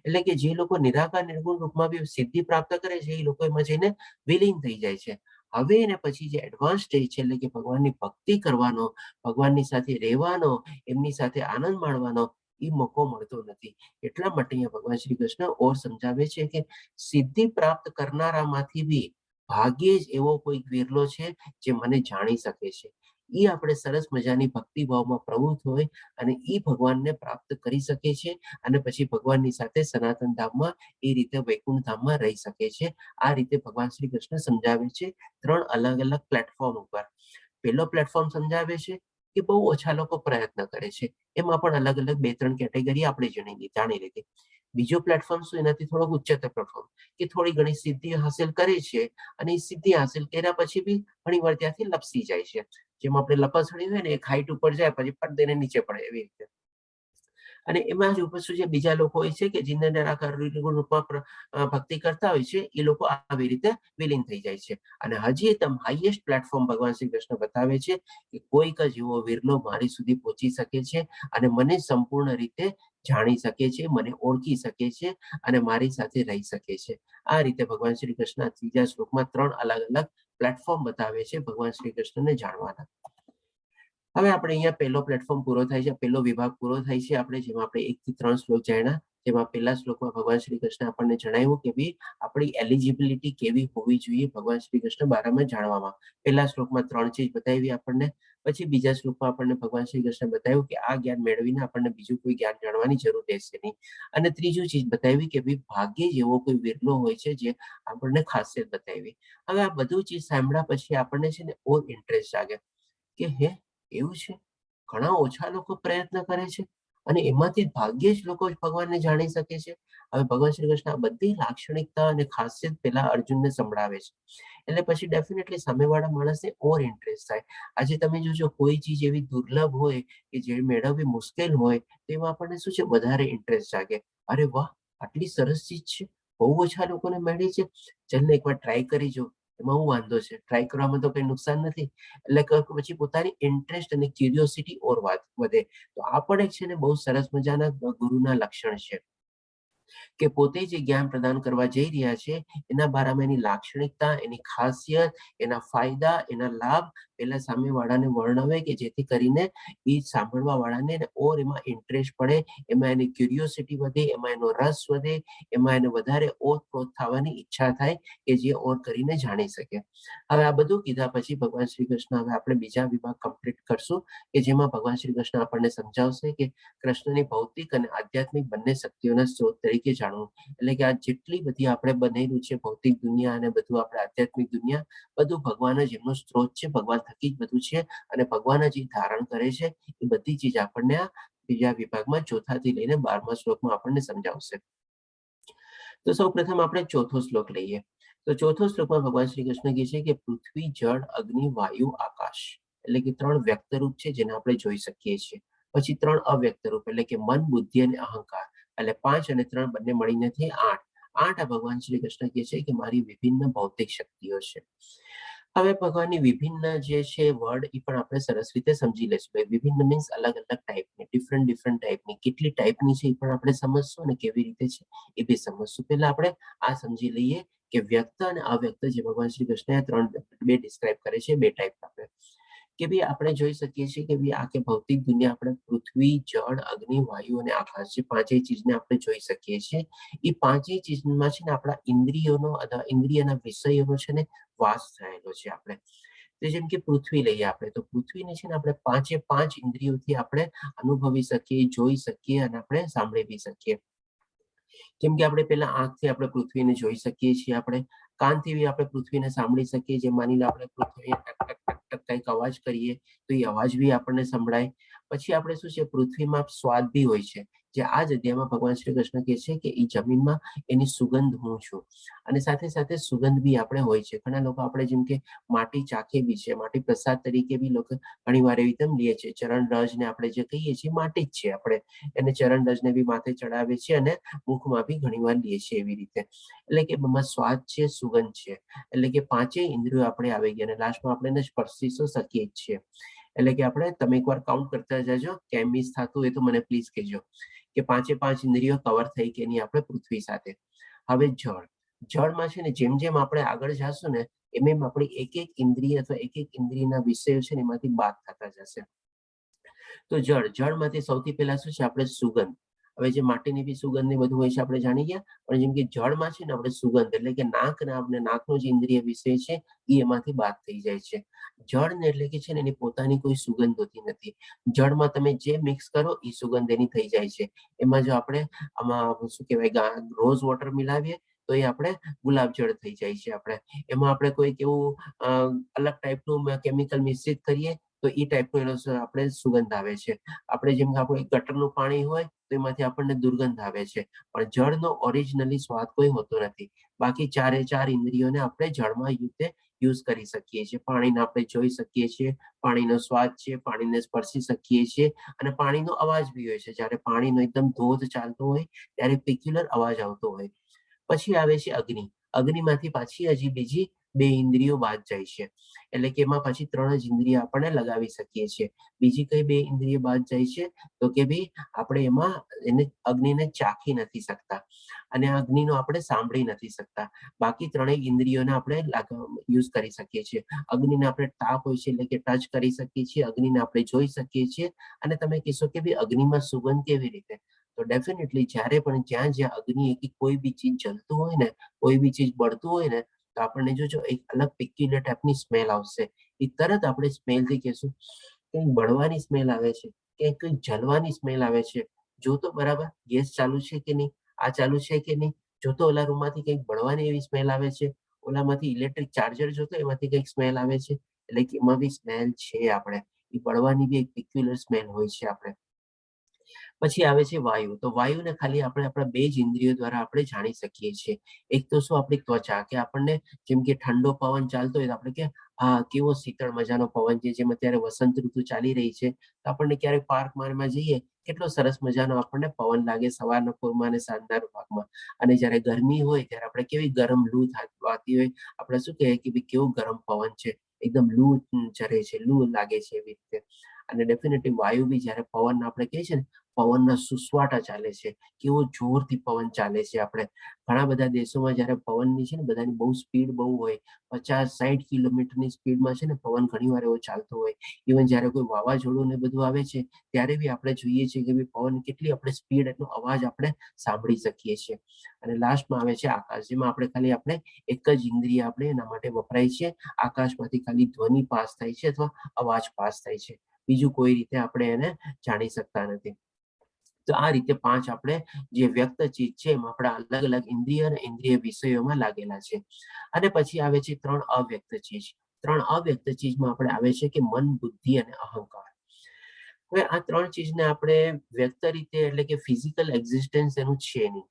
એટલે કે જે લોકો નિરાકાર નિર્ગુણ રૂપમાં બી સિદ્ધિ પ્રાપ્ત કરે છે, એ લોકો એમાં જઈને વિલીન થઈ જાય છે. હવે એને પછી જે એડવાન્સ સ્ટેજ છે, એટલે કે ભગવાનની ભક્તિ કરવાનો, ભગવાનની સાથે રહેવાનો, એમની સાથે આનંદ માણવાનો એ મોકો મળતો નથી. એટલા માટે અહીંયા ભગવાન શ્રી કૃષ્ણ ઓર સમજાવે છે કે સિદ્ધિ પ્રાપ્ત કરનારામાંથી બી ભાગ્યે જ એવો કોઈ વિરલો છે જે મને જાણી શકે છે. એ આપણે સરસ મજાની ભક્તિભાવમાં પ્રવૃત્ત હોય અને એ ભગવાનને પ્રાપ્ત કરી શકે છે, અને પછી ભગવાનની સાથે સનાતન ધામમાં, એ રીતે વૈકુંઠ ધામમાં રહી શકે છે. આ રીતે ભગવાન શ્રી કૃષ્ણ સમજાવે છે 3 અલગ અલગ પ્લેટફોર્મ ઉપર. પહેલો પ્લેટફોર્મ સમજાવે છે કે બહુ ઓછા લોકો પ્રયત્ન કરે છે. એમાં પણ અલગ અલગ 2-3 કેટેગરી આપણે જાણી લીધી. બીજો પ્લેટફોર્મ શું, એનાથી થોડોક ઉચ્ચતર પ્લેટફોર્મ, કે થોડી ઘણી સિદ્ધિ હાસિલ કરે છે અને એ સિદ્ધિ હાસિલ કર્યા પછી બી ઘણી વાર ત્યાંથી લપસી જાય છે. જેમ આપણે લપસણી હોય ને, એક હાઈટ ઉપર જાય પછી ફટ દઈને નીચે પડે એવી રીતે. અને એમાં જ ઉપર શું છે, બીજા લોકો હોય છે કે જેને નિરાકાર રૂપમાં ભક્તિ કરતા હોય છે, એ લોકો આવી રીતે વિલીન થઈ જાય છે. અને હજી એકદમ હાઈએસ્ટ પ્લેટફોર્મ ભગવાન શ્રી કૃષ્ણ બતાવે છે કે કોઈક જ એવો વિરલો મારી સુધી પહોંચી શકે છે અને મને સંપૂર્ણ રીતે જાણી શકે છે, મને ઓળખી શકે છે અને મારી સાથે રહી શકે છે. આ રીતે ભગવાન શ્રી કૃષ્ણ ત્રીજા શ્લોકમાં 3 અલગ અલગ પ્લેટફોર્મ બતાવે છે ભગવાન શ્રી કૃષ્ણને જાણવાના. હવે આપણે અહીંયા પહેલો પ્લેટફોર્મ પૂરો થાય છે, પહેલો વિભાગ પૂરો થાય છે આપણે, જેમાં આપણે 1 થી 3 શ્લોક જાણ્યા. જેમાં પહેલા શ્લોકમાં ભગવાન શ્રી કૃષ્ણ આપણને જણાવ્યું કે ભાઈ આપણી એલિજિબિલિટી કેવી હોવી જોઈએ ભગવાન શ્રી કૃષ્ણ બારામાં જાણવામાં. પહેલા શ્લોકમાં 3 ચીજ બતાવી આપણને. પછી બીજા શ્લોકમાં આપણને ભગવાન શ્રી કૃષ્ણ બતાવ્યું કે આ જ્ઞાન મેળવીને આપણને બીજું કોઈ જ્ઞાન જાણવાની જરૂર રહેશે નહીં. અને ત્રીજું ચીજ બતાવી કે ભાઈ ભાગ્ય જેવો કોઈ વિરલો હોય છે જે આપણને ખાસિયત બતાવી. હવે આ બધું ચીજ સાંભળ્યા પછી આપણને છે ને ઓર ઇન્ટરેસ્ટ જાગે કે હે એવું છે, ઘણા ઓછા લોકો પ્રયત્ન કરે છે અને એમાંથી ભાગ્યે જ લોકો ભગવાનને જાણી શકે છે. હવે ભગવાન શ્રી કૃષ્ણ આ બધી લાક્ષણિકતા અને ખાસિયત પેલા અર્જુનને સંભળાવે છે. એટલે પછી ડેફિનેટલી સામેવાળા માણસને ઓર ઇન્ટરેસ્ટ થાય. આજે તમે જોજો કોઈ ચીજ એવી દુર્લભ હોય કે જે મેળવવી મુશ્કેલ હોય, તેમાં આપણને શું છે વધારે ઇન્ટરેસ્ટ જાગે. અરે વાહ, આટલી સરસ ચીજ છે, બહુ ઓછા લોકોને મળી છે, ચાલ ને એકવાર ટ્રાય કરી જો. એમાં શું વાંધો છે, ટ્રાય કરવામાં તો કઈ નુકસાન નથી. એટલે પછી પોતાની ઇન્ટરેસ્ટ અને ક્યુરિયોસિટી ઓર વધે. તો આ પણ એક છે ને બહુ સરસ મજાના ગુરુના લક્ષણ છે કે પોતે જે જ્ઞાન પ્રદાન કરવા જઈ રહ્યા છે એના બારામાં એની લાક્ષણિકતા, એની ખાસિયત, એના ફાયદા, એના લાભ પેલા સામેવાળાને વર્ણવે કે જેથી કરીને એ સાંભળવા વાળાને ઓર એમાં ઇન્ટરેસ્ટ પડે, એમાં એની ક્યુરિયોસિટી વધે, એમાં એનો રસ વધે, એમાં એને વધારે ઓતપ્રોત થવાની ઈચ્છા થાય કે જે ઓર કરીને જાણી શકે. હવે આ બધું કીધા પછી ભગવાન શ્રી કૃષ્ણ, હવે આપણે બીજા વિભાગ કમ્પ્લીટ કરશું કે જેમાં ભગવાન શ્રી કૃષ્ણ આપણને સમજાવશે કે કૃષ્ણની ભૌતિક અને આધ્યાત્મિક બંને શક્તિઓના સ્ત્રોત તરીકે જાણવું. એટલે કે આ જેટલી બધી આપણે બનેલું છે ભૌતિક દુનિયા અને બધું આપણે આધ્યાત્મિક દુનિયા, બધું ભગવાન જ એમનો સ્ત્રોત છે, ભગવાન થકી જ બધું છે અને ભગવાન જ ધારણ કરે છે. એ બધી ચીજ આપણને આ બીજા વિભાગમાં 4થા થી લઈને 12મા શ્લોકમાં આપણને સમજાવશે. તો સૌ પ્રથમ આપણે 4થો શ્લોક લઈએ. તો 4થો શ્લોકમાં ભગવાન શ્રી કૃષ્ણ કહે છે કે પૃથ્વી, જળ, અગ્નિ, વાયુ, આકાશ, એટલે કે 3 વ્યક્ત રૂપ છે જેને આપણે જોઈ શકીએ છીએ. પછી 3 અવ્યક્ત રૂપ એટલે કે મન, બુદ્ધિ અને અહંકાર, એટલે 5 અને 3 બંને મળીને થઈ 8. આ ભગવાન શ્રી કૃષ્ણ કહે છે કે મારી વિભિન્ન ભૌતિક શક્તિઓ છે. હવે ભગવાનની વિભિન્ન જે છે વર્ડ એ પણ આપણે સરસ રીતે સમજી લેશું. વિભિન્ન મીન્સ અલગ અલગ ટાઈપની, ડિફરન્ટ ટાઈપની. કેટલી ટાઈપની છે એ પણ આપણે સમજશું અને કેવી રીતે છે એ બી સમજશું. પહેલા આપણે આ સમજી લઈએ કે વ્યક્ત અને અવ્યક્ત જે ભગવાન શ્રી કૃષ્ણ 2 ડિસ્ક્રાઇબ કરે છે, 2 ટાઈપ આપણે કે ભાઈ આપણે જોઈ શકીએ છીએ કે ભાઈ આખી ભૌતિક દુનિયા આપણે પૃથ્વી, જળ, અગ્નિ, વાયુ અને આકાશ, જે 5 ચીજને આપણે જોઈ શકીએ છીએ. એ 5 ચીજમાં છે ને આપણા ઇન્દ્રિયોનો અથવા ઇન્દ્રિયના વિષયોનો છે ને વાસ થયેલો છે. આપણે તો જેમ કે પૃથ્વી લઈએ આપણે, તો પૃથ્વીને છે ને આપણે 5 ઇન્દ્રિયોથી આપણે અનુભવી શકીએ, જોઈ શકીએ અને આપણે સાંભળી બી શકીએ. કેમ કે આપણે પેલા આંખથી આપણે પૃથ્વીને જોઈ શકીએ છીએ, આપણે કાનથી બી આપણે પૃથ્વીને સાંભળી શકીએ છીએ. માની લો આપણે પૃથ્વી ટક ટક ટક ટક કંઈક અવાજ કરીએ તો એ અવાજ બી આપણને સંભળાય. પછી આપણે શું છે, પૃથ્વીમાં સ્વાદ બી હોય છે, જે આ જ અધ્યાયમાં ભગવાન શ્રી કૃષ્ણ કહે છે કે એ જમીનમાં એની સુગંધ હું છું. અને સાથે સાથે સુગંધ બી આપણે હોય છે. ઘણા લોકો આપણે જેમ કે માટી ચાખે બી છે, માટી પ્રસાદ તરીકે બી લોકો ઘણી વાર એવી રીતે લે છે. ચરણ રજ ને આપણે જે કહીએ છીએ માટી જ છે, આપણે એને ચરણ રજને બી માથે ચડાવે છે અને મુખમાં બી ઘણી વાર લે છે એવી રીતે. એટલે કે એમાં સ્વાદ છે, સુગંધ છે, એટલે કે 5 ઇન્દ્રિયો આપણે આવી ગયા અને લાસ્ટમાં આપણે એને સ્પર્શી શકીએ જ છીએ. એટલે કે આપણે તમે એકવાર કાઉન્ટ કરતા જજો, કેમ મિસ થતું હોય તો મને પ્લીઝ કહેજો કે 5 ઇન્દ્રિયો કવર થઈ કે નહીં આપણે પૃથ્વી સાથે. હવે જળમાં છે ને જેમ જેમ આપણે આગળ જશું ને એમ એમ આપણી એક ઇન્દ્રિય અથવા એક ઇન્દ્રિયના વિષયો છે ને એમાંથી બાદ થતા જશે. તો જળમાંથી સૌથી પહેલા શું છે, આપણે સુગંધ. હવે જે માટીની બી સુગંધ ને બધું હોય છે આપણે જાણી ગયા, પણ જેમ કે જળમાં છે ને આપણે સુગંધ એટલે કે નાકનો જે ઇન્દ્રિય વિષય છે એ એમાંથી બાદ થઈ જાય છે. જળ ને એટલે કે છે ને એની પોતાની કોઈ સુગંધ હોતી નથી. જળમાં તમે જે મિક્સ કરો એ સુગંધ એની થઈ જાય છે. એમાં જો આપણે આમાં શું કહેવાય રોઝ વોટર મિલાવીએ તો એ આપણે ગુલાબ જળ થઈ જાય છે. એમાં આપણે કોઈ એવું અલગ ટાઈપનું કેમિકલ મિશ્રિત કરીએ તો એ ટાઈપનો એનો આપણે સુગંધ આવે છે. આપણે જેમ કે આપણું ગટરનું પાણી હોય તો એમાંથી આપણને દુર્ગંધ આવે છે, પણ જળનો ઓરિજિનલી સ્વાદ કોઈ હોતો નથી. બાકી ચારે ચાર ઇન્દ્રિયોને આપણે જળમાં રીતે યુઝ કરી શકીએ છીએ. પાણીને આપણે જોઈ શકીએ છીએ, પાણીનો સ્વાદ છે, પાણીને સ્પર્શી શકીએ છીએ, અને પાણીનો અવાજ બી હોય છે. જ્યારે પાણીનો એકદમ ધોધ ચાલતો હોય ત્યારે પેક્યુલર અવાજ આવતો હોય. પછી આવે છે અગ્નિ. અગ્નિમાંથી પાછી હજી બીજી 2 ઇન્દ્રિયો બાદ જાય છે. એટલે કે એમાં પછી 3 જ ઇન્દ્રિય આપણે લગાવી શકીએ છીએ. બીજી કઈ 2 ઇન્દ્રિય બાદ જાય છે? તો કે ભાઈ આપણે એમાં અગ્નિને ચાખી નથી શકતા, અને અગ્નિનો આપણે સાંભળી નથી શકતા. બાકી 3 ઇન્દ્રિયોને આપણે યુઝ કરી શકીએ છીએ. અગ્નિને આપણે તાપ હોય છે એટલે કે ટચ કરી શકીએ છીએ, અગ્નિને આપણે જોઈ શકીએ છીએ. અને તમે કહેશો કે ભાઈ અગ્નિમાં સુગંધ કેવી રીતે? તો ડેફિનેટલી જ્યારે પણ જ્યાં અગ્નિ કે કોઈ બી ચીજ જલતું હોય ને, કોઈ બી ચીજ બળતું હોય ને, તો આપણને જોજો એક અલગ પેક્યુલર ટાઈપની સ્મેલ આવશે. એ તરત આપણે સ્મેલથી કહેશું કંઈક બળવાની સ્મેલ આવે છે, કે કંઈક જલવાની સ્મેલ આવે છે. જો તો બરાબર ગેસ ચાલુ છે કે નહીં, આ ચાલુ છે કે નહીં. જો તો ઓલા રૂમમાંથી કંઈક બળવાની એવી સ્મેલ આવે છે, ઓલામાંથી ઇલેક્ટ્રિક ચાર્જર જોતો એમાંથી કંઈક સ્મેલ આવે છે. એટલે કે એમાં બી સ્મેલ છે. આપણે એ બળવાની બી એક પેક્યુલર સ્મેલ હોય છે આપણે. પછી આવે છે વાયુ. તો વાયુને ખાલી આપણે આપણા 2 જ ઇન્દ્રિયો દ્વારા આપણે જાણી શકીએ છીએ. એક તો શું આપણી ત્વચા, કે આપણને જેમ કે ઠંડો પવન ચાલતો હોય તો આપણે કે હા કેવો શીતળ મજાનો પવન છે. જેમ અત્યારે વસંત ઋતુ ચાલી રહી છે તો આપણને ક્યારેક પાર્કમાં જઈએ, કેટલો સરસ મજાનો આપણને પવન લાગે સવારના પોરમાં અને સાંજના ભાગમાં. અને જ્યારે ગરમી હોય ત્યારે આપણે કેવી ગરમ લૂ થતી હોય, આપણે શું કહીએ કે ભાઈ કેવો ગરમ પવન છે, એકદમ લૂ ચરે છે, લૂ લાગે છે એવી રીતે. અને ડેફિનેટલી વાયુ બી જ્યારે પવન આપણે કહીએ છીએ ને, પવનના સુસવાટા ચાલે છે, કેવો જોરથી પવન ચાલે છે. આપણે ઘણા બધા દેશોમાં જ્યારે પવનની છે ને બધાની બહુ સ્પીડ બહુ હોય, 50-60 કિલોમીટરની સ્પીડમાં છે ને પવન ઘણીવાર એવો ચાલતો હોય. ઇવન જ્યારે કોઈ વાવાઝોડું ને બધું આવે છે ત્યારે બી આપણે જોઈએ છીએ કે પવન કેટલી આપણે સ્પીડ, એટલો અવાજ આપણે સાંભળી શકીએ છીએ. અને લાસ્ટમાં આવે છે આકાશ, જેમાં આપણે એક જ ઇન્દ્રિય આપણે એના માટે વપરાય છે. આકાશમાંથી ખાલી ધ્વનિ પાસ થાય છે અથવા અવાજ પાસ થાય છે, બીજું કોઈ રીતે આપણે એને જાણી શકતા નથી. તો આ રીતે 5 આપણે જે વ્યક્ત ચીજ છે એમાં આપણા અલગ અલગ ઇન્દ્રિય અને ઇન્દ્રિય વિષયોમાં લાગેલા છે. અને પછી આવે છે 3 અવ્યક્ત ચીજ. 3 અવ્યક્ત ચીજમાં આપણે આવે છે કે મન, બુદ્ધિ અને અહંકાર. હવે આ 3 ચીજને આપણે વ્યક્ત રીતે એટલે કે ફિઝિકલ એક્ઝિસ્ટન્સ એનું છે નહીં.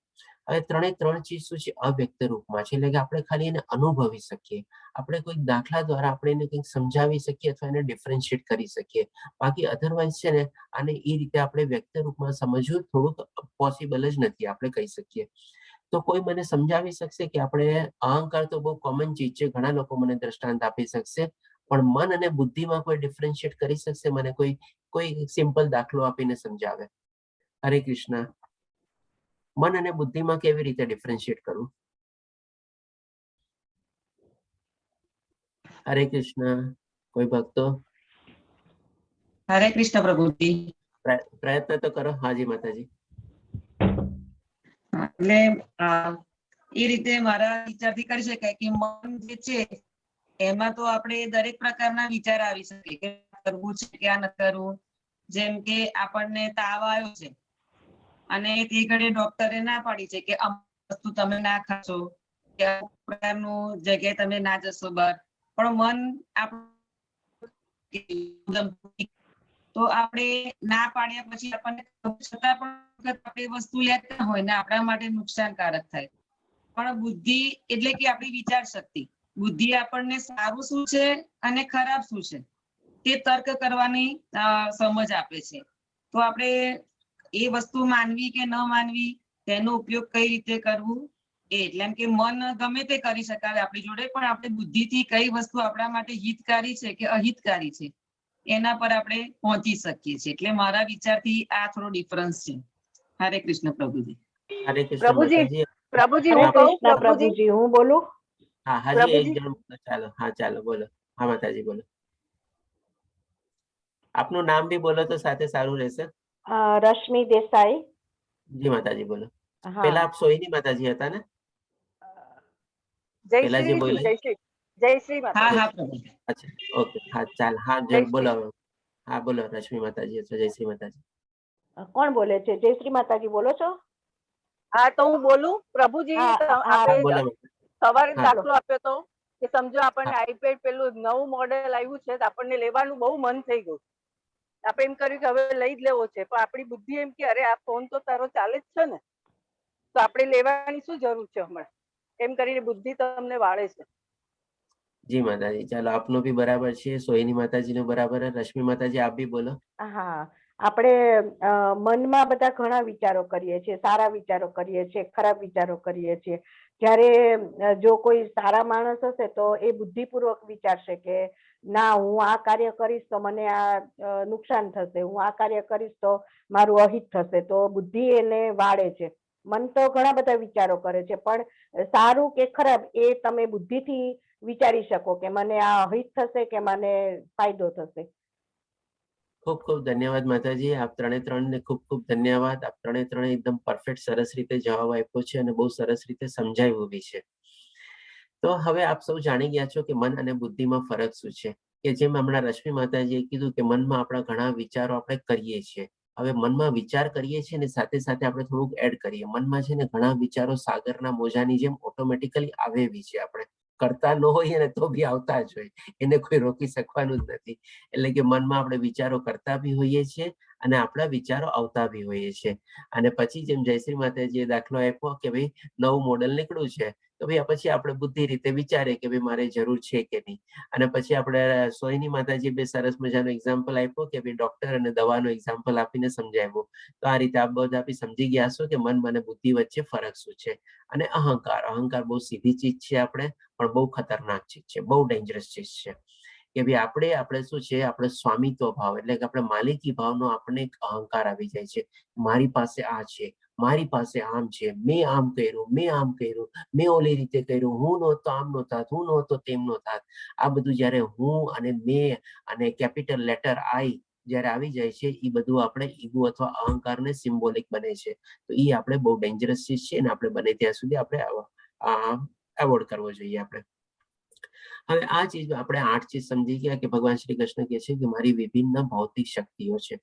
હવે 3 ચીજ શું છે? અવ્યક્ત રૂપમાં છે, એટલે કે આપણે ખાલી એને અનુભવી શકીએ. આપણે કોઈ દાખલા દ્વારા આપણે એને કંઈક સમજાવી શકીએ અથવા એને ડિફરન્શિએટ કરી શકીએ. બાકી અધરવાઇઝ છે ને આને એ રીતે આપણે વ્યક્ત રૂપમાં સમજવું થોડુંક પોસિબલ જ નથી, આપણે કહી શકીએ. તો કોઈ મને સમજાવી શકશે કે આપણે અહંકાર તો બહુ કોમન ચીજ છે, ઘણા લોકો મને દ્રષ્ટાંત આપી શકશે, પણ મન અને બુદ્ધિમાં કોઈ ડિફરન્શિએટ કરી શકશે? મને કોઈ સિમ્પલ દાખલો આપીને સમજાવે. હરે કૃષ્ણ. મન અને બુદ્ધિમાં કેવી રીતે ડિફરન્શિએટ કરવું? હરે કૃષ્ણ. કોઈ ભક્તો હરે કૃષ્ણ પ્રભુજી. પ્રયત્ન તો કરો. હાજી માતાજી. એટલે એ રીતે મારા વિચારથી કરી શકાય કે મન જે છે એમાં તો આપણે દરેક પ્રકારના વિચાર આવી શકે કે કરવું છે કે આ ન કરવું. જેમ કે આપણને તાવ આવ્યો છે અને તે ઘડે ડોક્ટરે ના પાડી છે કે આ વસ્તુ તમે ના ખાશો, કે આ પ્રકારનું જગ્યાએ તમે ના જશો બહાર. પણ મન તો આપણે ના પાડ્યા પછી આપણને છતાં પણ આપણે વસ્તુ લેતા હોય ને આપણા માટે નુકસાનકારક થાય. પણ બુદ્ધિ એટલે કે આપણી વિચાર શક્તિ, બુદ્ધિ આપણને સારું શું છે અને ખરાબ શું છે તે તર્ક કરવાની સમજ આપે છે. તો આપણે એ વસ્તુ માનવી કે ન માનવી, તેનો ઉપયોગ કઈ રીતે કરવું, એટલે એમ કે મન ગમે તે કરી શકાય આપણી જોડે, પણ આપણે બુદ્ધિથી કઈ વસ્તુ આપણા માટે હિતકારી છે કે અહિતકારી છે એના પર આપણે પહોંચી શકીએ છીએ. એટલે મારા વિચારથી આ થોડો ડિફરન્સ છે. હરે કૃષ્ણ પ્રભુજી. હરે કૃષ્ણ પ્રભુજી માતાજી. પ્રભુજી હા હું કહું પ્રભુજી હું બોલું હા, હાજી એક પ્રભુજી જણ બોલો. ચાલો. હા ચાલો બોલો. હા માતાજી બોલો. આપનું નામ બી બોલો તો સાથે સારું રહેશે. રશ્મિ દેસાઈ. જી માતાજી બોલો. હા પેલા આપ સોહિની માતાજી હતા ને? જય પેલા જે શ્રી બોલે. જય શ્રી હા માતા. હા પ્રભુજી. અચ્છા ઓકે. હા ચાલ. હા જય બોલો. શ્રી. હા બોલો રશ્મિ માતાજી અથવા જય શ્રી માતાજી. કોણ બોલે છે? જય શ્રી માતાજી બોલો છો? હા તો હું બોલું પ્રભુજી. હા હા આપે હા બોલો. સવારે હા દાખલો આપ્યો તો કે સમજો આપણને આઈપેડ પેલું નવું મોડેલ આવ્યું છે તો આપણને લેવાનું બહુ મન થઈ ગયું, આપણે એમ કર્યું કે હવે લઈ જ લેવો છે, પણ આપણી બુદ્ધિ એમ કે અરે આ ફોન તો તારો ચાલે જ છે ને, તો આપણે લેવાની શું જરૂર છે હમણાં, એમ કરીને બુદ્ધિ તમને વાળે છે. જી માતાજી, ચાલો આપનું બી બરાબર છે, સોહિની માતાજીનું બરાબર. રશ્મિ માતાજી આપ બી બોલો. હા, આપણે મનમાં બધા ઘણા વિચારો કરીએ છીએ, સારા વિચારો કરીએ છીએ, ખરાબ વિચારો કરીએ છીએ. જ્યારે જો કોઈ સારા માણસ હશે તો એ બુદ્ધિપૂર્વક વિચારશે કે ના, હું આ કાર્ય કરીશ તો મને આ નુકસાન થશે, હું આ કાર્ય કરીશ તો મારું અહિત થશે, તો બુદ્ધિ એને વાળે છે. મન તો ઘણા બધા વિચારો કરે છે, પણ સારું કે ખરાબ એ તમે બુદ્ધિથી વિચારી શકો કે મને આ અહિત થશે કે મને ફાયદો થશે. ખૂબ ખૂબ ધન્યવાદ માતાજી, આપ ત્રણે ખૂબ ખૂબ ધન્યવાદ. આપ ત્રણે એકદમ પરફેક્ટ સરસ રીતે જવાબ આપ્યો છે અને બહુ સરસ રીતે સમજાવ્યું બી છે. તો હવે આપ સૌ જાણી ગયા છો કે મન અને બુદ્ધિમાં ફરક શું છે. કે જેમ હમણાં રશ્મિ માતાજીએ કીધું કે મનમાં આપણા ઘણા વિચારો આપણે કરીએ છીએ. હવે મનમાં વિચાર કરીએ છીએ ને સાથે સાથે આપણે થોડુંક એડ કરીએ. મનમાં છે ને ઘણા વિચારો સાગરના મોજાની જેમ ઓટોમેટિકલી આવે બી છે. આપણે કરતા ન હોઈએ ને તો બી આવતા જ હોય, એને કોઈ રોકી શકવાનું જ નથી. એટલે કે મનમાં આપણે વિચારો કરતા બી હોઈએ છીએ અને આપણા વિચારો આવતા બી હોઈએ છીએ. અને પછી જેમ જયશ્રી માતાજીએ દાખલો આપ્યો કે ભાઈ નવું મોડેલ નીકળ્યું છે, તો ભાઈ પછી આપણે બુદ્ધિ રીતે વિચારે કે ભાઈ મારે જરૂર છે કે નહીં. અને પછી આપણે સોહિની માતાજી બે સરસ મજાનો એક્ઝામ્પલ આપ્યો કે ભાઈ ડોક્ટર અને દવાનો એક્ઝામ્પલ આપીને સમજાવ્યું. તો આ રીતે આપ બધા બી સમજી ગયા છો કે મન અને બુદ્ધિ વચ્ચે ફરક શું છે. અને અહંકાર બહુ સીધી ચીજ છે, આપણે પણ બહુ ખતરનાક ચીજ છે, બહુ ડેન્જરસ ચીજ છે. કે ભાઈ આપણે શું છે, આપણે સ્વામિત્વ ભાવ એટલે કે આપણે માલિકી ભાવનો આપણે એક અહંકાર આવી જાય છે. મારી પાસે આ છે, મારી પાસે આમ છે, મેં આમ કર્યું, મેં ઓલી રીતે કર્યું, હું નહોતો આમ નો થાત, હું નહોતો તેમ નો થાત. આ બધું જયારે હું અને મેં અને કેપિટલ લેટર આઈ જયારે આવી જાય છે, એ બધું આપણે ઈગો અથવા અહંકારને સિમ્બોલિક બને છે. તો એ આપણે બહુ ડેન્જરસ ચીજ છે અને આપણે બને ત્યાં સુધી આપણે એવોર્ડ કરવો જોઈએ. આપણે હવે આ ચીજ આપણે 8 ચીજ સમજી ગયા કે ભગવાન શ્રી કૃષ્ણ કહે છે કે મારી વિભિન્ન ભૌતિક શક્તિઓ છે.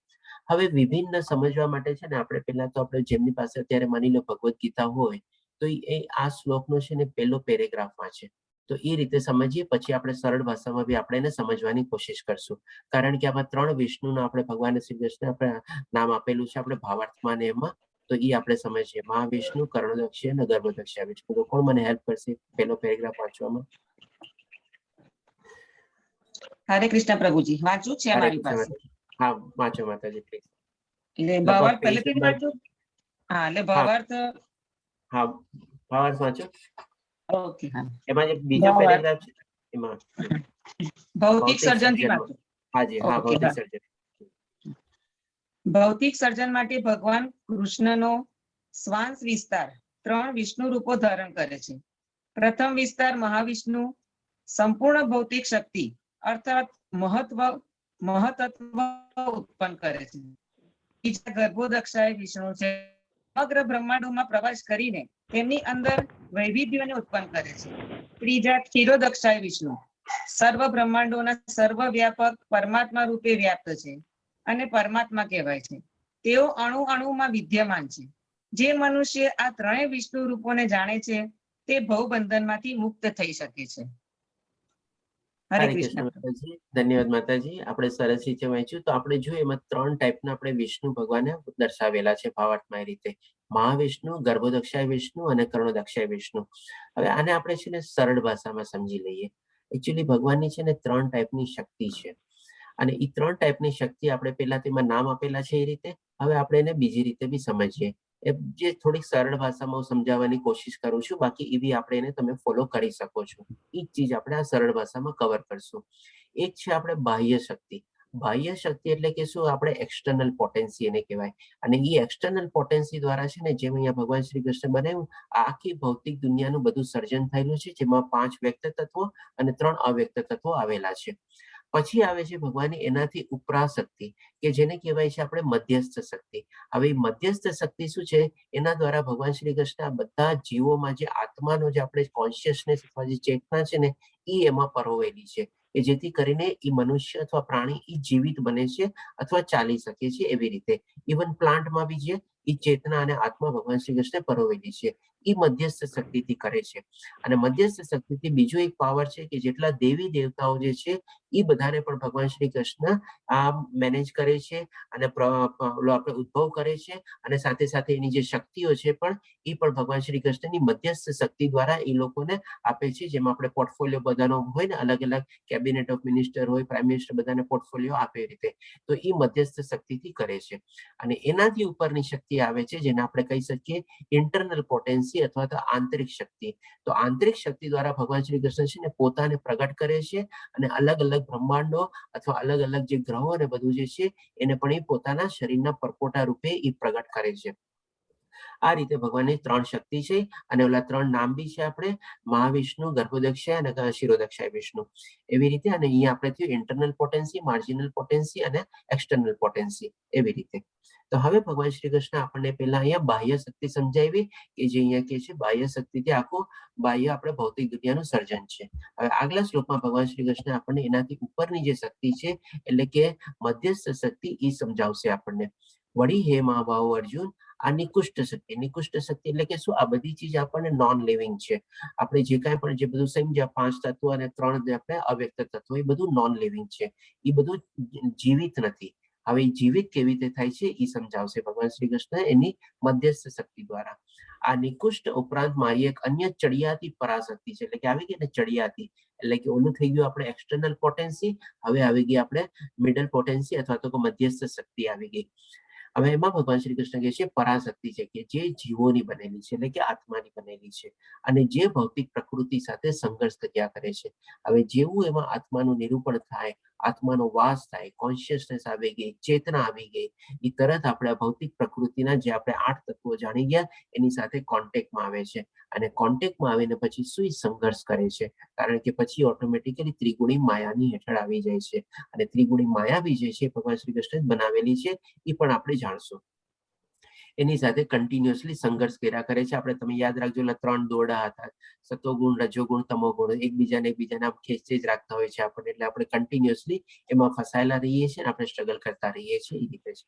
હવે વિભિન્ન સમજવા માટે છે ને આપણે પહેલા તો આપણે જેમની પાસે અત્યારે માની લો ભગવદ્ ગીતા હોય તો એ આ શ્લોકનો છે ને પહેલો પેરેગ્રાફમાં છે. તો એ રીતે સમજીએ, પછી આપણે સરળ ભાષામાં બી આપણે એને સમજવાની કોશિશ કરશું. કારણ કે આમાં 3 વિષ્ણુના આપણે ભગવાન શ્રી કૃષ્ણ આપણે નામ આપેલું છે આપણે ભાવાર્થમાં ને એમાં. તો એ આપણે સમજીએ. મહાવિષ્ણુ, કર્ણદક્ષ અને ગર્ભદક્ષ વિષ્ણુ. તો કોણ મને હેલ્પ કરશે પહેલો પેરેગ્રાફ વાંચવામાં? હરે કૃષ્ણ પ્રભુજી, વાંચું છે મારી પાસે. હા, વાંચો માતાજી પ્લીઝ. એટલે ભાવાર્થ પહેલેથી જ વાંચું? હા, એટલે ભાવાર્થ. હા, ભાવાર્થ વાંચો. ઓકે, હા. એમાં જે બીજો પેરેગ્રાફ છે એમાં ભૌતિક સર્જનથી વાંચું. હાજી, હા, ભૌતિક સર્જન. ભૌતિક સર્જન માટે ભગવાન કૃષ્ણનો શ્વાસ વિસ્તાર 3 વિષ્ણુ રૂપો ધારણ કરે છે. પ્રથમ વિસ્તાર મહાવિષ્ણુ સંપૂર્ણ ભૌતિક શક્તિ અર્થાત મહત્વ ઉત્પન્ન કરે છે. બીજા ગર્ભોદક્ષાય વિષ્ણુ છે, સમગ્ર બ્રહ્માંડોમાં પ્રવેશ કરીને તેમની અંદર વૈવિધ્યોને ઉત્પન્ન કરે છે. ત્રીજા ક્ષીરોદક્ષાય વિષ્ણુ સર્વ બ્રહ્માંડોના સર્વવ્યાપક પરમાત્મા રૂપે વ્યાપ્ત છે અને પરમાત્મા કહેવાય છે. તેઓ અણુમાં વિદ્યમાન છે. જે મનુષ્ય આ 3 વિષ્ણુ રૂપોને જાણે છે તે ભવબંધનમાંથી મુક્ત થઈ શકે છે. હરે કૃષ્ણ માતાજી. ધન્યવાદ માતાજી. આપણે સરસ રીતે વાંચ્યું. તો આપણે જોઈએ એમાં 3 ટાઈપના આપણે વિષ્ણુ ભગવાને દર્શાવેલા છે ભાવાર્થમાં એ રીતે. મહાવિષ્ણુ, ગર્ભોદક્ષાય વિષ્ણુ અને કર્ણોદક્ષાય વિષ્ણુ. હવે આને આપણે છે ને સરળ ભાષામાં સમજી લઈએ. એકચ્યુઅલી ભગવાનની છે ને 3 ટાઈપની શક્તિ છે. અને એ 3 ટાઈપની શક્તિ આપણે પહેલા તેમાં નામ આપેલા છે એ રીતે. હવે આપણે એને બીજી રીતે બી સમજીએ. જે થોડીક સરળ ભાષામાં હું સમજાવવાની કોશિશ કરું છું, બાકી એ બી આપણે એને તમે ફોલો કરી શકો છો. એ જ ચીજ આપણે આ સરળ ભાષામાં કવર કરશું. એક છે આપણે બાહ્ય શક્તિ. બાહ્ય શક્તિ એટલે કે શું? આપણે એક્સટર્નલ પોટેન્સી એને કહેવાય. અને એ એક્સટર્નલ પોટેન્સી દ્વારા છે ને જેમ અહીંયા ભગવાન શ્રી કૃષ્ણ બનાવ્યું, આખી ભૌતિક દુનિયાનું બધું સર્જન થયેલું છે, જેમાં 5 વ્યક્ત તત્વો અને 3 અવ્યક્ત તત્વો આવેલા છે. પછી આવે છે ભગવાનની એનાથી ઉપરા શક્તિ કે જેને કહેવાય છે આપણે મધ્યસ્થ શક્તિ. હવે મધ્યસ્થ શક્તિ શું છે? એના દ્વારા ભગવાન શ્રી કૃષ્ણ આ બધા જીવોમાં જે આત્માનો જે આપણે કોન્શિયસનેસ અથવા જે ચેતના છે ને એ એમાં પરોવેલી છે, કે જેથી કરીને એ મનુષ્ય અથવા પ્રાણી એ જીવિત બને છે અથવા ચાલી શકે છે. એવી રીતે ઇવન પ્લાન્ટમાં બી છે એ ચેતના અને આત્મા ભગવાન શ્રી કૃષ્ણે પરોવેલી છે, એ મધ્યસ્થ શક્તિથી કરે છે. અને મધ્યસ્થ શક્તિથી બીજો એક પાવર છે કે જેટલા દેવી દેવતાઓ જે છે એ બધાને પણ ભગવાન શ્રી કૃષ્ણ આ મેનેજ કરે છે અને આપણે ઉદ્ભવ કરે છે, અને સાથે સાથે એની જે શક્તિઓ છે પણ એ પણ ભગવાન શ્રી કૃષ્ણની મધ્યસ્થ શક્તિ દ્વારા એ લોકોને આપે છે. જેમાં આપણે પોર્ટફોલિયો બધાનો હોય ને, અલગ અલગ કેબિનેટ ઓફ મિનિસ્ટર હોય, પ્રાઇમ મિનિસ્ટર બધાને પોર્ટફોલિયો આપે એ રીતે, તો એ મધ્યસ્થ શક્તિથી કરે છે. અને એનાથી ઉપરની શક્તિ આવે છે જેને આપણે કહી શકીએ ઇન્ટરનલ પોટેન્સી અથવા તો આંતરિક શક્તિ. તો આંતરિક શક્તિ દ્વારા ભગવાન શ્રી કૃષ્ણ છે ને પોતાને પ્રગટ કરે છે અને અલગ અલગ બ્રહ્માંડો અથવા અલગ અલગ જે ગ્રહો અને બધું જે છે એને પણ એ પોતાના શરીરના પરપોટા રૂપે એ પ્રગટ કરે છે. આ રીતે ભગવાનની 3 શક્તિ છે અને ઓલા 3 નામ બી છે આપણે મહાવિષ્ણુ, ગર્ભોદક્ષાય અને શિરોદક્ષાય વિષ્ણુ, એવી રીતે. અને અહીંયા આપણે થયું ઇન્ટરનલ પોટેન્સી, માર્જિનલ પોટેન્સી અને એક્સટર્નલ પોટેન્સી, એવી રીતે. તો હવે ભગવાન શ્રી કૃષ્ણ આપણને પહેલા અહીંયા બાહ્ય શક્તિ સમજાવી કે જે અહીંયા કે છે બાહ્ય શક્તિથી આખું બાહ્ય આપણે ભૌતિક દુનિયાનું સર્જન છે. હવે આગલા શ્લોકમાં ભગવાન શ્રી કૃષ્ણ આપણને એનાથી ઉપરની જે શક્તિ છે એટલે કે મધ્યસ્થ શક્તિ એ સમજાવશે આપણને. વળી હે મહાભાવ અર્જુન, આ નિકુષ્ટ શક્તિ. નિકુષ્ટ શક્તિ એટલે કે શું? આ બધી ચીજ આપણને નોન લિવિંગ છે. આપણે જે કાંઈ પણ જે બધું સમજ્યા 5 તત્વો અને 3 આપણે અવ્યક્ત તત્વો, એ બધું નોન લિવિંગ છે, એ બધું જીવિત નથી. હવે જીવિત કેવી રીતે થાય છે એ સમજાવશે ભગવાન શ્રી કૃષ્ણ એની મધ્યસ્થ શક્તિ દ્વારા. આ નિકુષ્ટ ઉપરાંત મારી એક અન્ય ચડિયાતી પરાશક્તિ છે, એટલે કે આવી ગઈ ને ચડિયાતી, એટલે કે ઓલું થઈ ગયું આપણે એક્સટર્નલ પોટેન્સી, હવે આવી ગઈ આપણે મિડલ પોટેન્સી અથવા તો મધ્યસ્થ શક્તિ આવી ગઈ. હવે એમાં ભગવાન શ્રી કૃષ્ણ કહે છે પરાશક્તિ છે કે જે જીવોની બનેલી છે, એટલે કે આત્માની બનેલી છે અને જે ભૌતિક પ્રકૃતિ સાથે સંઘર્ષ કર્યા કરે છે. હવે જેવું એમાં આત્માનું નિરૂપણ થાય, આત્માનો વાસ થાય, કોન્શિયસનેસ આવી ગઈ, ચેતના આવી ગઈ, એ તરત આપણે ભૌતિક પ્રકૃતિના જે આપણે 8 તત્વો જાણી ગયા એની સાથે કોન્ટેક્ટમાં આવે છે. અને કોન્ટેક્ટમાં આવીને પછી શું સંઘર્ષ કરે છે, કારણ કે પછી ઓટોમેટિકલી ત્રિગુણી માયાની હેઠળ આવી જાય છે. અને ત્રિગુણી માયા બી જે છે ભગવાન શ્રી કૃષ્ણ બનાવેલી છે, એ પણ આપણે જાણશું. એની સાથે કન્ટિન્યુઅસલી સંઘર્ષ કર્યા કરે છે. આપણે તમે યાદ રાખજો, 3 દોરડા હતા, સતોગુણ, રજોગુણ, તમોગુણ, એકબીજાને ખેંચી જ રાખતા હોય છે આપણને, એટલે આપણે કન્ટિન્યુઅસલી એમાં ફસાયેલા રહીએ છીએ અને આપણે સ્ટ્રગલ કરતા રહીએ છીએ, એ રીતે છે.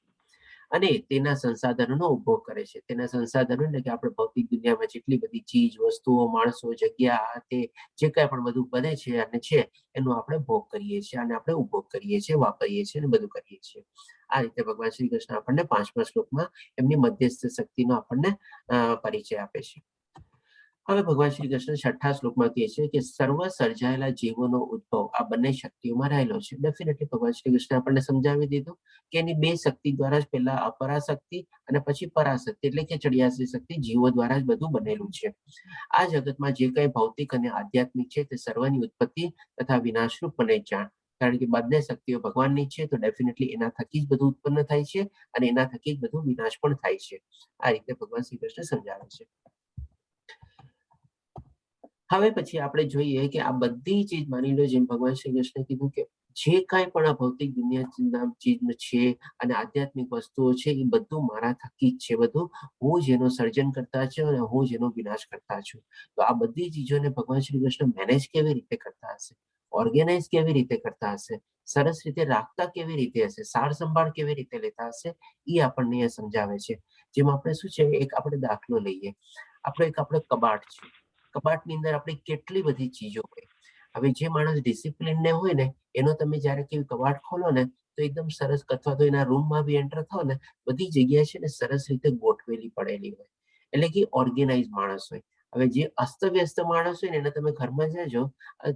અને તેના સંસાધનોનો ઉપભોગ કરે છે. તેના સંસાધનો એટલે કે આપણે ભૌતિક દુનિયામાં જેટલી બધી ચીજ વસ્તુઓ, માણસો, જગ્યા, તે જે કાંઈ પણ બધું બને છે અને છે એનો આપણે ભોગ કરીએ છીએ અને આપણે ઉપભોગ કરીએ છીએ, વાપરીએ છીએ અને બધું કરીએ છીએ. આ રીતે ભગવાન શ્રી કૃષ્ણ આપણને 5મા શ્લોકમાં એમની મધ્યસ્થ શક્તિનો આપણને પરિચય આપે છે. હવે ભગવાન શ્રી કૃષ્ણ 6ઠા શ્લોકમાં કહે છે કે સર્વ સર્જાયેલા જીવોનો ઉદ્ભવ આ બંને શક્તિઓમાં રહેલો છે. ડેફિનેટલી ભગવાન શ્રી કૃષ્ણ આપણને સમજાવી દીધું કે એની 2 શક્તિ દ્વારા જ પહેલા અપરાશક્તિ અને પછી પરાશક્તિ એટલે કે ચડિયાતી શક્તિ, જીવો દ્વારા જ બધું બનેલું છે. આ જગતમાં જે કંઈ ભૌતિક અને આધ્યાત્મિક છે તે સર્વની ઉત્પત્તિ તથા વિનાશરૂપ બને જાણ. કારણ કે બંને શક્તિઓ ભગવાનની છે, તો ડેફિનેટલી એના થકી જ બધું ઉત્પન્ન થાય છે અને એના થકી જ બધું વિનાશ પણ થાય છે. આ રીતે ભગવાન શ્રી કૃષ્ણ સમજાવે છે. હવે પછી આપણે જોઈએ કે આ બધી ચીજ માની લો, જેમ ભગવાન શ્રી કૃષ્ણે કીધું કે જે કાંઈ પણ આ ભૌતિક દુનિયા ચીજ છે અને આધ્યાત્મિક વસ્તુઓ છે એ બધું મારા થકી જ છે. બધું હું જેનો સર્જન કરતા છું અને હું જેનો વિનાશ કરતા છું. તો આ બધી ચીજોને ભગવાન શ્રી કૃષ્ણ મેનેજ કેવી રીતે કરતા હશે, ઓર્ગેનાઇઝ કેવી રીતે કરતા હશે, સરસ રીતે રાખતા કેવી રીતે હશે, સાર સંભાળ કેવી રીતે લેતા હશે, એ આપણને એ સમજાવે છે. જેમાં આપણે શું છે, એક આપણે દાખલો લઈએ. આપણે કબાટ છે, કબાટની અંદર આપણી કેટલી બધી ચીજો હોય. હવે જે માણસ ડિસિપ્લિન ને હોય ને એનો તમે જ્યારે કેવી કબાટ ખોલો ને તો એકદમ સરસ, અથવા તો એના રૂમમાં બી એન્ટર થાવ ને બધી જગ્યાએ છે ને સરસ રીતે ગોઠવેલી પડેલી હોય, એટલે કે ઓર્ગેનાઇઝ માણસ હોય. હવે જે અસ્તવ્યસ્ત માણસ હોય ને એને તમે ઘરમાં જજો,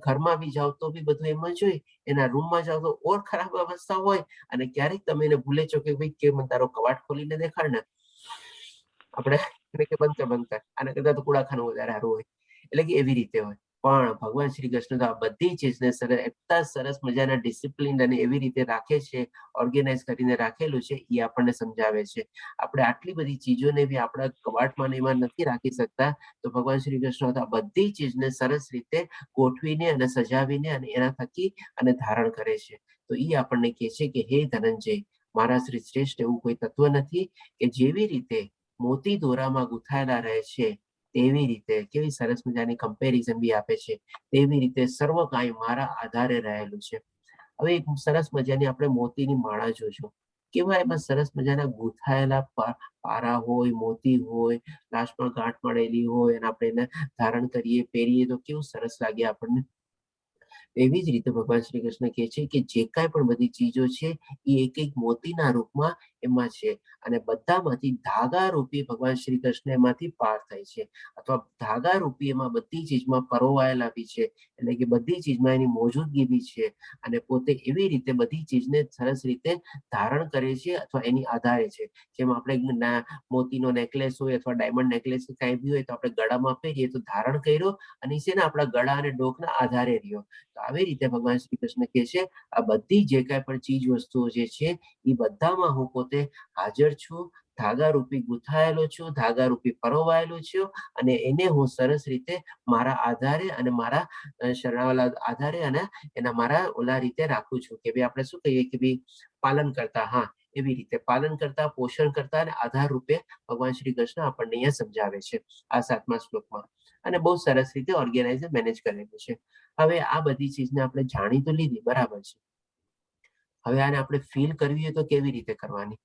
ઘરમાં બી જાઓ તો બી બધું એમ જ હોય, એના રૂમમાં જાઓ તો ઓર ખરાબ અવસ્થા હોય. અને ક્યારેક તમે એને ભૂલે છો કે ભાઈ કેમ તારો કબાટ ખોલીને દેખાડ ને, આપણે બંધ કર, આના કરતા તો કુડાખાનું વધારે સારું હોય, એટલે કે એવી રીતે હોય. પણ ભગવાન શ્રી કૃષ્ણ તો આ બધી ચીજને એટલા સરસ મજાના ડિસિપ્લિન અને એવી રીતે રાખે છે, ઓર્ગેનાઇઝ કરીને રાખેલું છે, એ આપણને સમજાવે છે. આપણે આટલી બધી ચીજોને બી આપણા કબાટમાં એમાં નથી રાખી શકતા, તો ભગવાન શ્રી કૃષ્ણ તો આ બધી ચીજને સરસ રીતે ગોઠવીને અને સજાવીને અને એના થકી અને ધારણ કરે છે. તો એ આપણને કહે છે કે હે ધનંજય, મારા શ્રી શ્રેષ્ઠ એવું કોઈ તત્વ નથી કે જેવી રીતે મોતી દોરામાં ગૂંથાયેલા રહે છે તેવી રીતે, કેવી સરસ મજાની કમ્પેરિઝન બી આપે છે, તેવી રીતે સર્વ કાંઈ મારા આધારે રહેલું છે. હવે એક સરસ મજાની આપણે મોતીની માળા જોશું. કેવા એમાં સરસ મજાના ગૂંથાયેલા પારા હોય, મોતી હોય, લાસ્ટમાં ગાંઠ મળેલી હોય અને આપણે એને ધારણ કરીએ, પહેરીએ તો કેવું સરસ લાગે આપણને. એવી જ રીતે ભગવાન શ્રી કૃષ્ણ કહે છે કે જે કાંઈ પણ બધી ચીજો છે એ એક એક મોતીના રૂપમાં એમાં છે અને બધામાંથી ધાગા રૂપી ભગવાન શ્રી કૃષ્ણ એમાંથી પાર થાય છે અથવા ધાગા રૂપી એમાં બધી ચીજમાં પરોવાયેલા બી છે, એટલે કે બધી ચીજમાં એની મોજૂદગી બી છે અને પોતે એવી રીતે બધી ચીજને સરસ રીતે ધારણ કરે છે અથવા એની આધારે છે. જેમ આપણે મોતીનો નેકલેસ હોય અથવા ડાયમંડ નેકલેસ કાંઈ બી હોય તો આપણે ગળામાં પહેરીએ તો ધારણ કર્યો અને છે ને આપણા ગળા અને ડોકના આધારે રહ્યો. તો આવી રીતે ભગવાન શ્રી કૃષ્ણ કહે છે આ બધી જે કાંઈ પણ ચીજ વસ્તુઓ જે છે એ બધામાં હું પોતે હાજર છું, ધાગા રૂપી ગૂંથાયેલો છું, ધાગા રૂપી પરોવાયેલો છું અને એને હું સરસ રીતે મારા આધારે અને મારા શરણાવાલા આધારે અને એના મારા ઓલા રીતે રાખું છું કે ભાઈ આપણે શું કહીએ કે ભાઈ પાલન કરતા, હા એવી રીતે પાલન કરતા, પોષણ કરતા અને આધાર રૂપે ભગવાન શ્રી કૃષ્ણ આપણને અહીંયા સમજાવે છે આ 7મા શ્લોકમાં અને બહુ સરસ રીતે ઓર્ગેનાઇઝ મેનેજ કરેલું છે. હવે આ બધી ચીજને આપણે જાણી તો લીધી, બરાબર છે. હવે આને આપણે ફીલ કરવી હોય તો કેવી રીતે કરવાની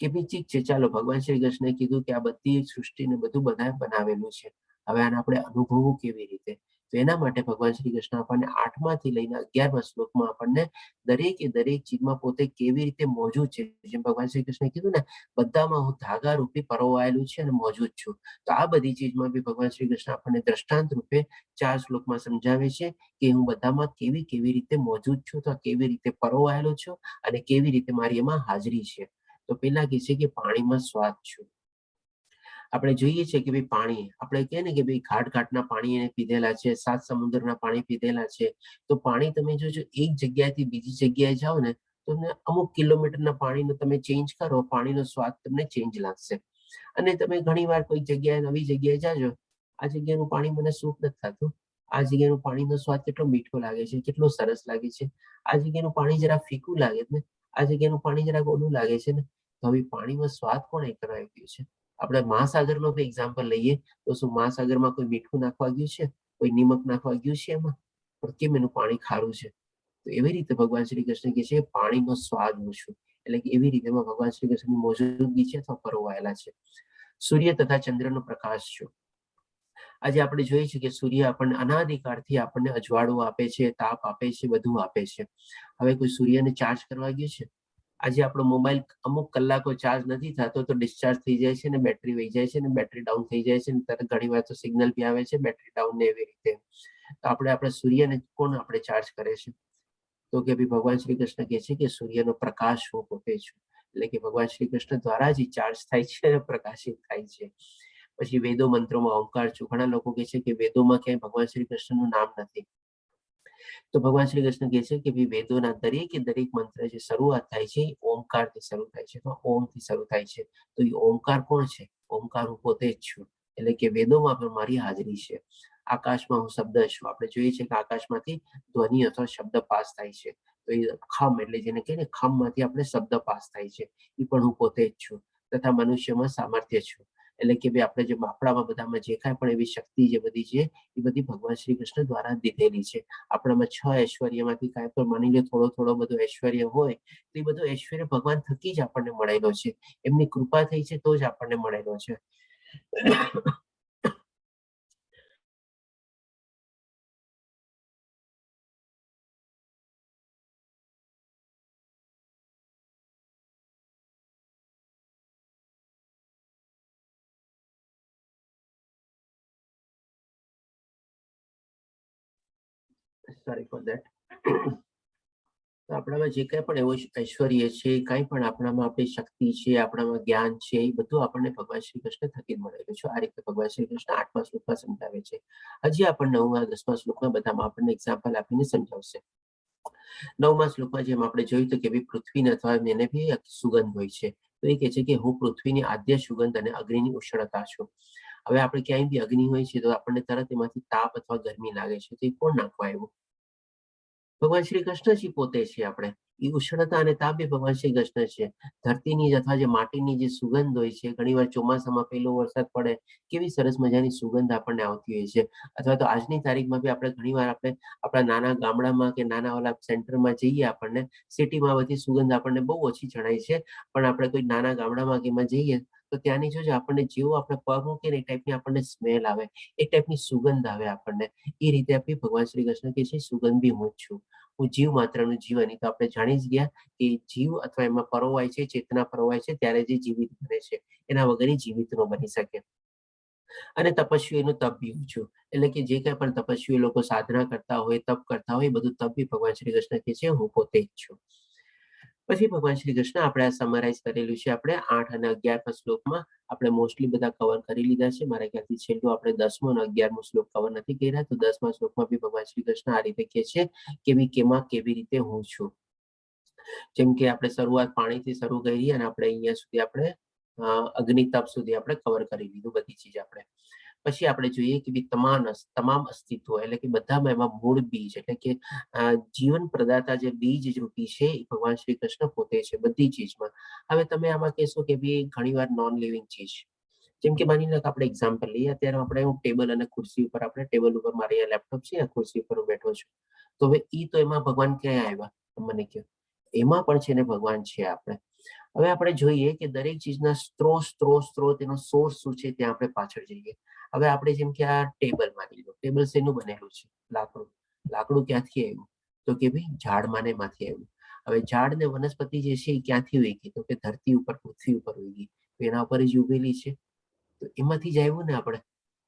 કે ભાઈ ઠીક છે, ચાલો ભગવાન શ્રી કૃષ્ણે કીધું કે આ બધી સૃષ્ટિને બધું બધા બનાવેલું છે, હવે આને આપણે અનુભવવું કેવી રીતે? તો એના માટે ભગવાન શ્રી કૃષ્ણ આપણને 8માંથી લઈને 11મા શ્લોકમાં આપણને દરેકે દરેક ચીજમાં પોતે કેવી રીતે મોજૂદ છે, જેમ ભગવાન શ્રી કૃષ્ણે કીધું ને બધામાં હું ધાગા રૂપી પરોવાયેલું છે અને મોજૂદ છું. તો આ બધી ચીજમાં બી ભગવાન શ્રી કૃષ્ણ આપણને દ્રષ્ટાંત રૂપે 4 શ્લોકમાં સમજાવે છે કે હું બધામાં કેવી કેવી રીતે મોજૂદ છું, તો કેવી રીતે પરોવાયેલો છું અને કેવી રીતે મારી એમાં હાજરી છે. તો પેલા કહે છે કે પાણીમાં સ્વાદ છું. આપણે જોઈએ છે કે ભાઈ પાણી આપણે કહે ને કે ભાઈ ઘાટના પાણી એને પીધેલા છે, 7 સમુદ્રના પાણી પીધેલા છે. તો પાણી તમે જોજો એક જગ્યાએથી બીજી જગ્યાએ જાઓ ને તો અમુક કિલોમીટરના પાણીનો તમે ચેન્જ કરો, પાણીનો સ્વાદ તમને ચેન્જ લાગશે. અને તમે ઘણીવાર કોઈ જગ્યાએ નવી જગ્યાએ જાજો, આ જગ્યાનું પાણી મને સૂટ નથી થતું, આ જગ્યાનું પાણીનો સ્વાદ કેટલો મીઠો લાગે છે, કેટલો સરસ લાગે છે, આ જગ્યાનું પાણી જરા ફીકું લાગે છે ને, આ જગ્યાનું પાણી જરા ઓલું લાગે છે ને. તો હવે પાણીમાં સ્વાદ કોણ કરાવી ગયું છે? આપણે મહાસાગરનો એક્ઝામ્પલ લઈએ તો શું મહાસાગરમાં કોઈ મીઠું નાખવા ગયું છે, કોઈ નિમક નાખવા ગયું છે એમાં? પણ કેમ એનું પાણી ખારું છે? તો એવી રીતે ભગવાન શ્રી કૃષ્ણ કહે છે પાણીનો સ્વાદ હું છું, એટલે કે એવી રીતે ભગવાન શ્રી કૃષ્ણની મોજૂદગી છે અથવા પરોવાયેલા છે. સૂર્ય તથા ચંદ્રનો પ્રકાશ છું. આજે આપણે જોઈએ છીએ કે સૂર્ય આપણને અનાદિકાળથી આપણને અજવાળું આપે છે, તાપ આપે છે, બધું આપે છે. હવે કોઈ સૂર્યને ચાર્જ કરવા ગયું છે? આજે આપણો મોબાઈલ અમુક કલાકો ચાર્જ નથી થતો તો ડિસ્ચાર્જ થઈ જાય છે ને બેટરી વહી જાય છે ને બેટરી ડાઉન થઈ જાય છે ને તરત ઘણી વાર તો સિગ્નલ બી આવે છે બેટરી ડાઉન ને એવી રીતે. તો આપણે સૂર્યને કોણ આપણે ચાર્જ કરે છે? તો કે ભાઈ ભગવાન શ્રી કૃષ્ણ કહે છે કે સૂર્યનો પ્રકાશ હું પોતે છું, એટલે કે ભગવાન શ્રી કૃષ્ણ દ્વારા જ ચાર્જ થાય છે અને પ્રકાશિત થાય છે. પછી વેદો મંત્રોમાં ઓમકાર છું. ઘણા લોકો કહે છે કે વેદોમાં ક્યાંય ભગવાન શ્રી કૃષ્ણનું નામ નથી. તો ભગવાન શ્રી કૃષ્ણ કહે છે કે ભાઈ વેદોના દરેકે દરેક મંત્ર જે શરૂઆત થાય છે ઓમકારથી શરૂ થાય છે, તો ઓમથી શરૂ થાય છે. તો એ ઓમકાર કોણ છે? ઓમકાર હું પોતે જ છું, એટલે કે વેદોમાં પણ મારી હાજરી છે. આકાશમાં હું શબ્દ છું. આપણે જોઈએ છીએ કે આકાશમાંથી ધ્વનિ અથવા શબ્દ પાસ થાય છે. તો એ ખમ એટલે જેને કહે ને ખમમાંથી આપણે શબ્દ પાસ થાય છે, એ પણ હું પોતે જ છું. તથા મનુષ્યમાં સામર્થ્ય છું, એટલે કે ભાઈ આપણે જે આપણામાં બધામાં જે કાંઈ પણ એવી શક્તિ જે બધી છે એ બધી ભગવાન શ્રી કૃષ્ણ દ્વારા દીધેલી છે. આપણામાં 6 ઐશ્વર્યમાંથી કાંઈ પણ માની લો થોડો થોડો બધો ઐશ્વર્ય હોય તો એ બધો ઐશ્વર્ય ભગવાન થકી જ આપણને મળેલો છે, એમની કૃપા થઈ છે તો જ આપણને મળેલો છે. Sorry for that. તો આપણામાં જે કાંઈ પણ એવું ઐશ્વર્ય છે, કાંઈ પણ આપણામાં આપણી શક્તિ છે, આપણામાં જ્ઞાન છે, એ બધું આપણને ભગવાન શ્રી કૃષ્ણ થકી જ મળેલું છે. આ રીતે ભગવાન શ્રી કૃષ્ણ 8મા શ્લોકમાં સમજાવે છે. હજી આપણને 9મા 10મા શ્લોકમાં બધામાં આપણને એક્ઝામ્પલ આપીને સમજાવશે. 9મા શ્લોકમાં જેમ આપણે જોયું તો કે ભાઈ પૃથ્વીને અથવા એને બી સુગંધ હોય છે. તો એ કહે છે કે હું પૃથ્વીની આદ્ય સુગંધ અને અગ્નિની ઉષ્ણતા છું. હવે આપણે ક્યાંય બી અગ્નિ હોય છે તો આપણને તરત એમાંથી તાપ અથવા ગરમી લાગે છે. તો એ કોણ નાખવા આવ્યું? ભગવાન શ્રી કૃષ્ણજી પોતે છે આપણે. એ ઉષ્ણતા અને તાપ બી ભગવાન શ્રી કૃષ્ણ છે. ધરતીની અથવા જે માટીની જે સુગંધ હોય છે, ઘણીવાર ચોમાસામાં પહેલો વરસાદ પડે, કેવી સરસ મજાની સુગંધ આપણને આવતી હોય છે. અથવા તો આજની તારીખમાં બી આપણે ઘણીવાર આપણે આપણા નાના ગામડામાં કે નાના ઓલા સેન્ટરમાં જઈએ, આપણને સિટીમાં બધી સુગંધ આપણને બહુ ઓછી જણાય છે. પણ આપણે કોઈ નાના ગામડામાં કે એમાં જઈએ તો ત્યાંની જોજો આપણને જેવો આપણે પગ મૂકીએ ને એ ટાઈપની આપણને સ્મેલ આવે, એ ટાઈપની સુગંધ આવે આપણને. એ રીતે આપણી ભગવાન શ્રી કૃષ્ણ કે છે સુગંધ બી હું જ છું. હું જીવ માત્રનું જીવન. તો આપણે જાણી જ ગયા કે જીવ અથવા એમાં પરોવાય છે, ચેતના પરોવાય છે ત્યારે જે જીવિત બને છે. એના વગર એ જીવિત ન બની શકે. અને તપસ્વીઓનું તપ બી ઊંચું. એટલે કે જે કઈ પણ તપસ્વીઓ લોકો સાધના કરતા હોય, તપ કરતા હોય, બધું તપ બી ભગવાન શ્રી કૃષ્ણ કે છે હું પોતે જ છું. પછી ભગવાન શ્રી કૃષ્ણ આપણે આ સમરાઈઝ કરેલું છે. આપણે 8 અને 11 શ્લોકમાં આપણે મોસ્ટલી બધા કવર કરી લીધા છે. મારા ખ્યાલથી છેલ્લું આપણે 10મો અને 11મો શ્લોક કવર નથી કર્યા. તો 10મા શ્લોકમાં બી ભગવાન શ્રી કૃષ્ણ આ રીતે કહે છે કેવી રીતે હું છું. જેમ કે આપણે શરૂઆત પાણીથી શરૂ કરી અને આપણે અહીંયા સુધી આપણે અગ્નિ તપ સુધી આપણે કવર કરી લીધું બધી ચીજ આપણે. પછી આપણે જોઈએ કે તમામ અસ્તિત્વ એટલે કે બધામાં એમાં મૂળ બીજ એટલે કે જીવન પ્રદાતા જે બીજ રૂપી છે એ ભગવાન શ્રી કૃષ્ણ પોતે છે બધી ચીજમાં. હવે તમે આમાં કહેશો કે ભાઈ ઘણીવાર નોન લિવિંગ ચીજ, જેમ કે માની લો કે આપણે એક્ઝામ્પલ લઈએ. અત્યારે આપણે હું ટેબલ અને ખુરશી ઉપર આપણે ટેબલ ઉપર મારે અહીંયા લેપટોપ છે, ખુરશી ઉપર હું બેઠો છું. તો હવે તો એમાં ભગવાન ક્યાં આવ્યા મને કહો? એમાં પણ છે ને ભગવાન છે આપણે. હવે આપણે જોઈએ કે દરેક ચીજના સ્ત્રોત એનો સોર્સ શું છે ત્યાં આપણે પાછળ જઈએ. હવે આપણે જેમ કે આ ટેબલ માની લો, ટેબલ શેનું બનેલું છે? લાકડું. લાકડું ક્યાંથી આવ્યું? તો કે ભાઈ ઝાડમાંને માંથી આવ્યું. હવે ઝાડ ને વનસ્પતિ જે છે એ ક્યાંથી ઉગી? તો કે ધરતી ઉપર, પૃથ્વી ઉપર ઉગી. એના ઉપર જ ઉગેલી છે. તો એમાંથી જ આવ્યું ને આપણે.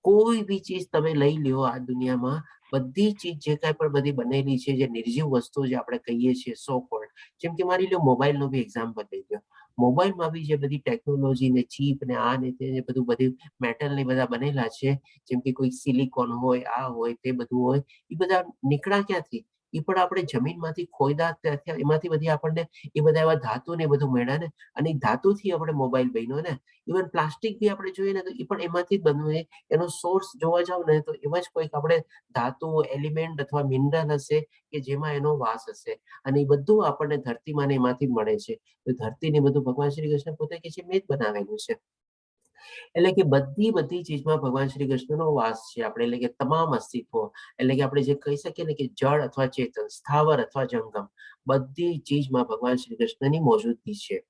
કોઈ બી ચીજ તમે લઈ લ્યો આ દુનિયામાં, બધી ચીજ જે કાંઈ પણ બધી બનેલી છે, જે નિર્જીવ વસ્તુ જે આપણે કહીએ છીએ સો કોલ્ડ, જેમ કે માની લો મોબાઈલ નો બી એક્ઝામ્પલ લઈ લો. મોબાઈલમાં બી જે બધી ટેકનોલોજી ને ચીપ ને આ ને તે બધું બધી મેટલ ને બધા બનેલા છે, જેમ કે કોઈ સિલિકોન હોય, આ હોય, તે બધું હોય, એ બધા નીકળ્યા ક્યાંથી? એ પણ આપણે જમીનમાંથી ખોયદા એમાંથી બધી આપણને એ બધા એવા ધાતુ ને બધું મળ્યા ને. અને ધાતુથી આપણે મોબાઈલ બન્યો ને. ઇવન પ્લાસ્ટિક બી આપણે જોઈએ ને તો એ પણ એમાંથી જ બનવું છે. એનો સોર્સ જોવા જાવ ને તો એમાં જ કોઈક આપણે ધાતુ, એલિમેન્ટ અથવા મિનરલ હશે કે જેમાં એનો વાસ હશે. અને એ બધું આપણને ધરતીમાં ને એમાંથી જ મળે છે. તો ધરતી ને બધું ભગવાન શ્રી કૃષ્ણ પોતે કે છે મેં જ બનાવેલું છે. એટલે કે બધી ચીજમાં ભગવાન શ્રી કૃષ્ણનો વાસ છે આપણે. એટલે કે તમામ અસ્તિત્વ, એટલે કે આપણે જે કહી શકીએ ને કે જળ અથવા ચેતન, સ્થાવર અથવા જંગમ, બધી ચીજમાં ભગવાન શ્રી કૃષ્ણની મોજૂદગી છે.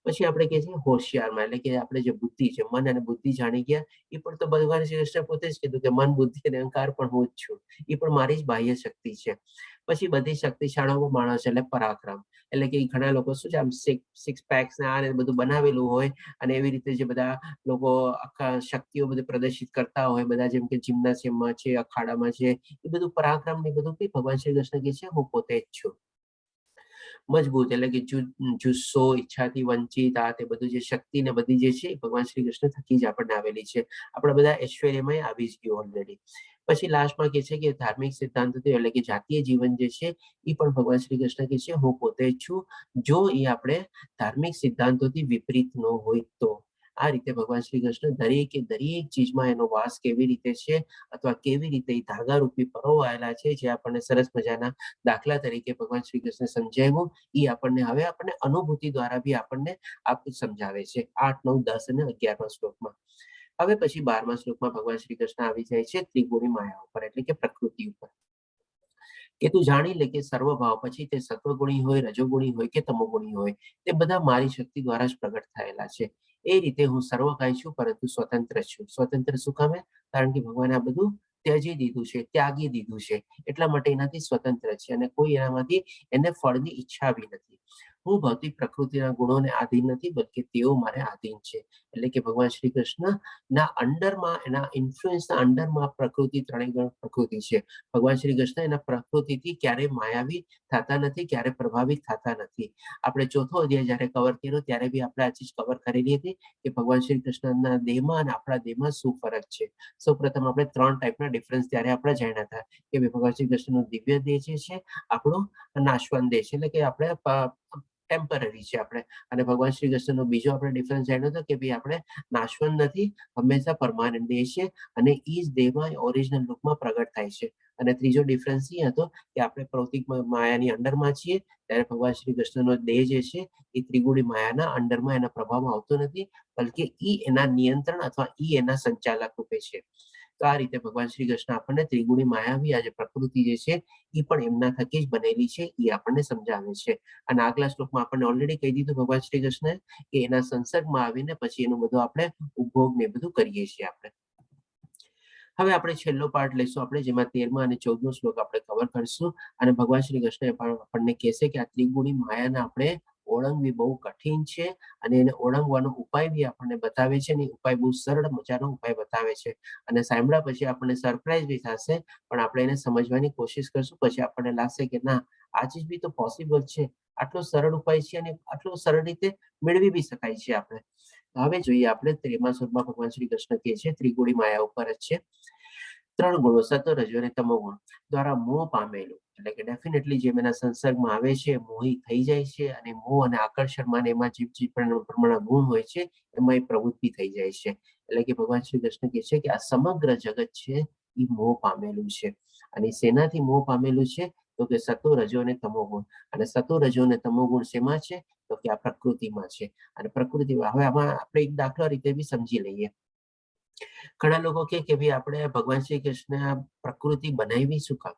પછી આપણે કહે છે હોશિયારમાં, એટલે કે આપણે જે બુદ્ધિ છે, મન અને બુદ્ધિ જાણી ગયા, એ પણ તો ભગવાન શ્રી કૃષ્ણ પોતે જ કીધું કે મન, બુદ્ધિ અને અહંકાર પણ હું જ છું. એ પણ મારી જ બાહ્ય શક્તિ છે. પછી બધી શક્તિશાળામાં માણસ એટલે પરાક્રમ, એટલે કે ઘણા લોકો શું છે આમ સિક્સ પેક્સ ને આ ને બધું બનાવેલું હોય અને એવી રીતે જે બધા લોકો આખા શક્તિઓ બધું પ્રદર્શિત કરતા હોય, બધા જેમ કે જિમ્નાસિયમમાં છે, અખાડામાં છે, એ બધું પરાક્રમ ને બધું ભગવાન શ્રી કૃષ્ણ કે છે હું પોતે જ છું. મજબૂત એટલે કે જુસ્સો, ઈચ્છાથી વંચિત, આ તે બધું જે શક્તિ ને બધી જે છે ભગવાન શ્રી કૃષ્ણ થકી જ આપણને આવેલી છે. આપણા બધા ઐશ્વર્યમય આવી જ ગયું ઓલરેડી. પછી લાસ્ટમાં કે છે કે ધાર્મિક સિદ્ધાંતોથી એટલે કે જાતીય જીવન જે છે એ પણ ભગવાન શ્રી કૃષ્ણ કે છે હું પોતે જ છું, જો એ આપણે ધાર્મિક સિદ્ધાંતોથી વિપરીત ન હોય તો. આ રીતે ભગવાન શ્રી કૃષ્ણ દરેક ચીજમાં એનો વાસ કેવી રીતે છે અથવા કેવી રીતે એ ધાગા રૂપી પરોવાયેલા છે, જે આપણને સરસ મજાના દાખલા તરીકે ભગવાન શ્રી કૃષ્ણ સમજાવ્યું. એ આપણને હવે આપણને અનુભૂતિ દ્વારા બી આપણને સમજાવે છે 8, 9, 10 અને 11મા શ્લોકમાં. હવે પછી 12મા શ્લોકમાં ભગવાન શ્રી કૃષ્ણ આવી જાય છે ત્રિગુણી માયા ઉપર, એટલે કે પ્રકૃતિ ઉપર. કે તું જાણી લે કે સર્વભાવ, પછી તે સત્વગુણી હોય, રજોગુણી હોય કે તમોગુણી હોય, તે બધા મારી શક્તિ દ્વારા જ પ્રગટ થયેલા છે. એ રીતે હું સર્વકાય છું પરંતુ સ્વતંત્ર છું. સ્વતંત્ર શું કામે? કારણ કે ભગવાને આ બધું ત્યજી દીધું છે, ત્યાગી દીધું છે, એટલા માટે એનાથી સ્વતંત્ર છે અને કોઈ એનામાંથી એને ફળની ઈચ્છા બી નથી. હું ભૌતિક પ્રકૃતિના ગુણોને આધીન નથી, બલકે તેઓ મારે આધીન છે. એટલે કે ભગવાન શ્રી કૃષ્ણ ના અંડરમાં, એના ઇન્ફ્લુઅન્સના અંડરમાં પ્રકૃતિ, ત્રણેય ગણ પ્રકૃતિ છે. ભગવાન શ્રી કૃષ્ણ એના પ્રકૃતિથી ક્યારેય માયાવી થતા નથી, ક્યારે પ્રભાવિત થતા નથી. આપણે ચોથો અધ્યાય જયારે કવર કર્યો ત્યારે બી આપણે આ ચીજ કવર કરેલી હતી કે ભગવાન શ્રી કૃષ્ણના દેહમાં અને આપણા દેહમાં શું ફરક છે. સૌપ્રથમ આપણે 3 ટાઈપના ડિફરન્સ ત્યારે આપણે જાણ્યા હતા કે ભગવાન શ્રી કૃષ્ણનું દિવ્ય દેહ જે છે, આપણો નાશવંત દેહ છે, એટલે કે આપણે ટેમ્પરરી છે આપણે. અને ભગવાન શ્રી કૃષ્ણનો બીજો આપણે ડિફરન્સ જાણ્યો હતો કે ભાઈ આપણે નાશવંત નથી, હંમેશા પરમાનન્ટ દેહ છે અને ઈ જ દેહમાં ઓરિજિનલ રૂપમાં પ્રગટ થાય છે. અને ત્રીજો ડિફરન્સ એ હતો કે આપણે ભૌતિક માયાની અંડરમાં છીએ, ત્યારે ભગવાન શ્રી કૃષ્ણનો દેહ જે છે એ ત્રિગુણી માયાના અંડરમાં એના પ્રભાવમાં આવતો નથી, બલકે ઈ એના નિયંત્રણ અથવા ઈ એના સંચાલક રૂપે છે. તો આ રીતે ભગવાન શ્રી કૃષ્ણ આપણને ત્રિગુણી માયાવી આ જે પ્રકૃતિ જે છે એ પણ એમના થકી જ બનેલી છે એ આપણને સમજાવે છે. અને આગલા શ્લોકમાં આપણને ઓલરેડી કહી દીધું ભગવાન શ્રી કૃષ્ણએ કે એના સંસર્ગમાં આવીને પછી એનું બધું આપણે ઉપભોગ ને બધું કરીએ છીએ આપણે. હવે આપણે છેલ્લો પાર્ટ લઈશું આપણે, જેમાં 13મા અને 14મો શ્લોક આપણે કવર કરીશું. અને ભગવાન શ્રી કૃષ્ણ આપણને કહેશે કે આ ત્રિગુણી માયાને આપણે ઓળંગવી બહુ કઠિન છે અને એને ઓળંગવાનો ઉપાય બી આપણને બતાવે છે. અને ઉપાય બહુ સરળ મજાનો ઉપાય બતાવે છે. અને સાંભળ્યા પછી આપણને સરપ્રાઈઝ બી થશે, પણ આપણે એને સમજવાની કોશિશ કરશું. પછી આપણને લાગશે કે ના, આ ચીજ બી તો પોસિબલ છે, આટલો સરળ ઉપાય છે અને આટલો સરળ રીતે મેળવી બી શકાય છે આપણે. હવે જોઈએ આપણે 13મા શ્લોકમાં ભગવાન શ્રી કૃષ્ણ કહે છે ત્રિગુણી માયા ઉપર જ છે. 3 ગુણો સતો રજો અને તમો ગુણ દ્વારા મોહ પામેલું, એટલે કે ડેફિનેટલી જેમ એના સંસર્ગમાં આવે છે મોહી થઈ જાય છે. અને મોહ અને આકર્ષણમાં એમાં જે પ્રમાણના ગુણ હોય છે એમાં એ પ્રવૃત્તિ થઈ જાય છે. એટલે કે ભગવાન શ્રી કૃષ્ણ કહે છે કે આ સમગ્ર જગત છે એ મોહ પામેલું છે. અને શેનાથી મોહ પામેલું છે? તો કે સતો રજો અને તમો ગુણ. અને સતો રજો અને તમો ગુણ શેમાં છે? તો કે આ પ્રકૃતિમાં છે. અને પ્રકૃતિમાં હવે આમાં આપણે એક દાખલા રીતે બી સમજી લઈએ. ઘણા લોકો કે ભાઈ આપણે ભગવાન શ્રી કૃષ્ણ પ્રકૃતિ બનાવી શું કામ?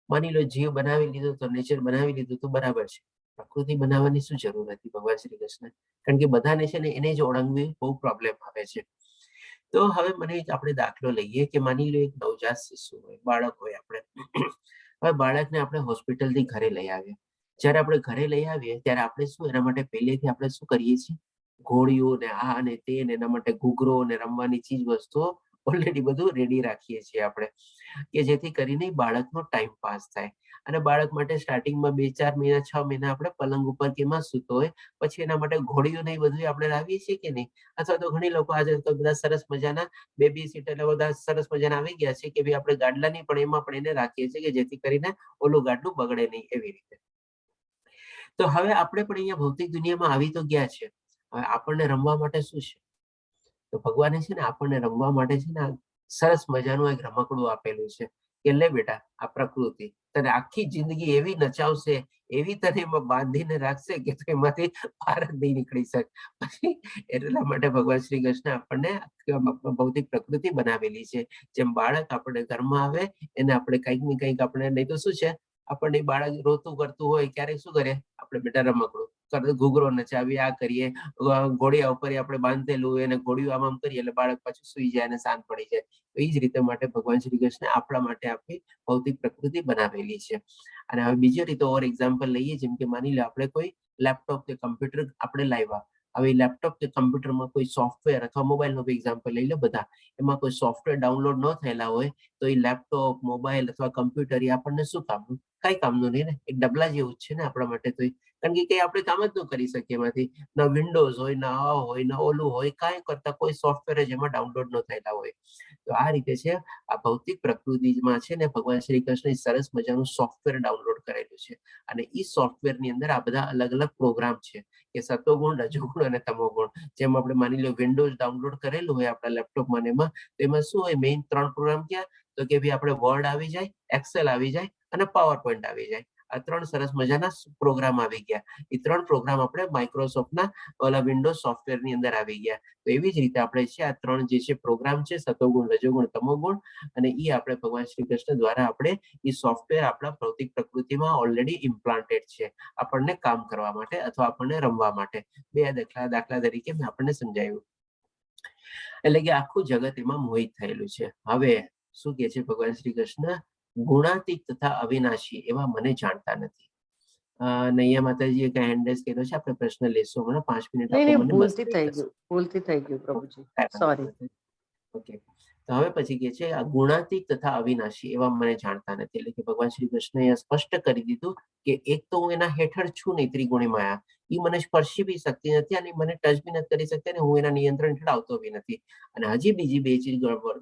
માની લો જીવ બનાવી લીધો તો, નેચર બનાવી લીધું તો બરાબર છે, પ્રકૃતિ બનાવવાની શું જરૂર હતી ભગવાન શ્રી કૃષ્ણ? કારણ કે બધાને છે ને એને જ ઓળંગવી બહુ પ્રોબ્લેમ આવે છે. તો હવે મને આપણે દાખલો લઈએ કે માની લો એક નવજાત શિશુ હોય, બાળક હોય આપણે. હવે બાળકને આપણે હોસ્પિટલથી ઘરે લઈ આવીએ. જ્યારે આપણે ઘરે લઈ આવીએ ત્યારે આપણે શું એના માટે પહેલેથી આપણે શું કરીએ છીએ? ઘોડીઓ ને આ ને તે ને એના માટે ઘૂઘરો ને રમવાની ચીજ વસ્તુઓ ઓલરેડી બધું રેડી રાખીએ છીએ આપણે, કે જેથી કરીને બાળકનો ટાઈમ પાસ થાય. અને બાળક માટે સ્ટાર્ટિંગમાં 2-4 મહિના 6 મહિના આપણે પલંગ ઉપર કેમાં સૂતો હોય, પછી એના માટે ઘોડીઓ ને બધું આપણે લાવીએ છીએ કે નહીં? અથવા તો ઘણી લોકો આજે તો બધા સરસ મજાના બેબી સીટ એટલે બધા સરસ મજાના આવી ગયા છે કે ભાઈ આપણે ગાડલાની પણ એમાં પણ એને રાખીએ છીએ કે જેથી કરીને ઓલું ગાડલું બગડે નહીં, એવી રીતે. તો હવે આપણે પણ અહીંયા ભૌતિક દુનિયામાં આવી તો ગયા છે. હવે આપણને રમવા માટે શું છે? તો ભગવાને છે ને આપણને રમવા માટે છે ને સરસ મજાનું એક રમકડું આપેલું છે કે લે બેટા, આ પ્રકૃતિ તને આખી જિંદગી એવી નચાવશે, એવી તને એમાં બાંધીને રાખશે કે તું એમાંથી બહાર જ નહીં નીકળી શકે. પછી એટલા માટે ભગવાન શ્રી કૃષ્ણ આપણને ભૌતિક પ્રકૃતિ બનાવેલી છે. જેમ બાળક આપણે ઘરમાં આવે એને આપણે કંઈક ને કંઈક આપણે, નહીં તો શું છે, આપણને બાળક રોતું કરતું હોય ક્યારેક શું કરે આપણે બેટા રમકડું ઘૂઘરો નચાવીએ, આ કરીએ, ઘોડિયા ઉપર આપણે બાંધેલું હોય અને ઘોડિયું આમ કરીએ એટલે બાળક પાછું સુઈ જાય અને શાંત પડી જાય. તો એ જ રીતે માટે ભગવાન શ્રી કૃષ્ણ આપણા માટે આપણી ભૌતિક પ્રકૃતિ બનાવેલી છે. અને હવે બીજી રીતે ઓર એક્ઝામ્પલ લઈએ, જેમ કે માની લો આપણે કોઈ લેપટોપ કે કમ્પ્યુટર આપણે લાવ્યા. હવે લેપટોપ કે કમ્પ્યુટરમાં કોઈ સોફ્ટવેર અથવા મોબાઈલનો એક્ઝામ્પલ લઈ લો બધા, એમાં કોઈ સોફ્ટવેર ડાઉનલોડ ન થયેલા હોય તો એ લેપટોપ, મોબાઈલ અથવા કમ્પ્યુટર એ આપણને શું કામનું? કઈ કામનું નહીં ને, એક ડબલા જેવું જ છે ને આપણા માટે. તો કારણ કે કઈ આપણે કામ જ ન કરી શકીએ એમાંથી, ના વિન્ડોઝ હોય, ના આ હોય, ના ઓલું હોય, કાંઈ કરતા કોઈ સોફ્ટવેર જ એમાં ડાઉનલોડ ન થયેલા હોય. તો આ રીતે છે આ ભૌતિક પ્રકૃતિમાં છે ને ભગવાન શ્રી કૃષ્ણ સરસ મજાનું સોફ્ટવેર ડાઉનલોડ કરેલું છે. અને એ સોફ્ટવેર ની અંદર આ બધા અલગ અલગ પ્રોગ્રામ છે કે સતોગુણ, રજોગુણ અને તમોગુણ. જેમ આપણે માની લો વિન્ડોઝ ડાઉનલોડ કરેલું હોય આપણા લેપટોપમાં, એમાં તેમાં શું હોય, મેઇન 3 પ્રોગ્રામ ક્યાં? તો કે ભાઈ આપણે વર્ડ આવી જાય, એક્સેલ આવી જાય અને પાવર પોઈન્ટ આવી જાય. આ 3 સરસ મજાના પ્રોગ્રામ આવી ગયા. એ 3 પ્રોગ્રામ આપણે માઇક્રોસોફ્ટના ઓલા વિન્ડોઝ સોફ્ટવેર ની અંદર આવી ગયા. તો એવી જ રીતે આપણે છે આ 3 જે છે પ્રોગ્રામ છે, સતોગુણ, રજોગુણ, તમોગુણ, અને એ આપણે ભગવાન શ્રી કૃષ્ણ દ્વારા આપણે એ સોફ્ટવેર આપણા ભૌતિક પ્રકૃતિમાં ઓલરેડી ઇમ્પ્લાન્ટેડ છે, આપણને કામ કરવા માટે અથવા આપણને રમવા માટે. બે દાખલા તરીકે મેં આપણને સમજાવ્યું. એટલે કે આખું જગત એમાં મોહિત થયેલું છે. હવે શું કે છે ભગવાન શ્રી કૃષ્ણ? ગુણાતીત તથા અવિનાશી એવા મને જાણતા નથી. નૈયા માતાજીએ કઈ હેન્ડરેસ કર્યો છે, આપણે પ્રશ્ન લેશું હમણાં 5 મિનિટ નહીં આપો નહીં, મને. ભૂલથી થઈ ગયું પ્રભુજી, સોરી. ઓકે. તો હવે પછી કે છે આ ગુણાતીત તથા અવિનાશી એવા મને જાણતા નથી. એટલે કે ભગવાન શ્રી કૃષ્ણ અહીંયા સ્પષ્ટ કરી દીધું કે એક તો હું એના હેઠળ છું નહીં, ત્રિગુણી માયા, એ મને સ્પર્શી બી શકતી નથી અને મને ટચ બી નથી કરી શકતી અને હું એના નિયંત્રણ હેઠળ આવતો બી નથી. અને હજી બીજી 2 ચીજ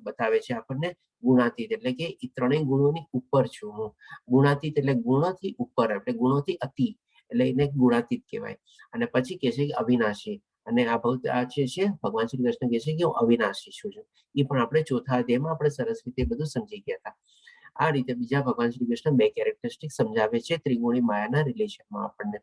બતાવે છે આપણને, ગુણાતીત એટલે કે એ 3 ગુણોની ઉપર છું હું. ગુણાતીત એટલે ગુણોથી ઉપર, એટલે ગુણોથી અતિ, એટલે એને ગુણાતીત કહેવાય. અને પછી કહે છે કે અવિનાશી, અને આ છે ભગવાન શ્રી કૃષ્ણ કહે છે કે હું અવિનાશી છું. એ પણ આપણે ચોથા અધ્યાયમાં આપણે સરસ રીતે બધું સમજી ગયા હતા. આ રીતે બીજા ભગવાન શ્રી કૃષ્ણ બે કેરેક્ટરિસ્ટિક સમજાવે છે ત્રિગુણી માયાના રિલેશનમાં આપણને.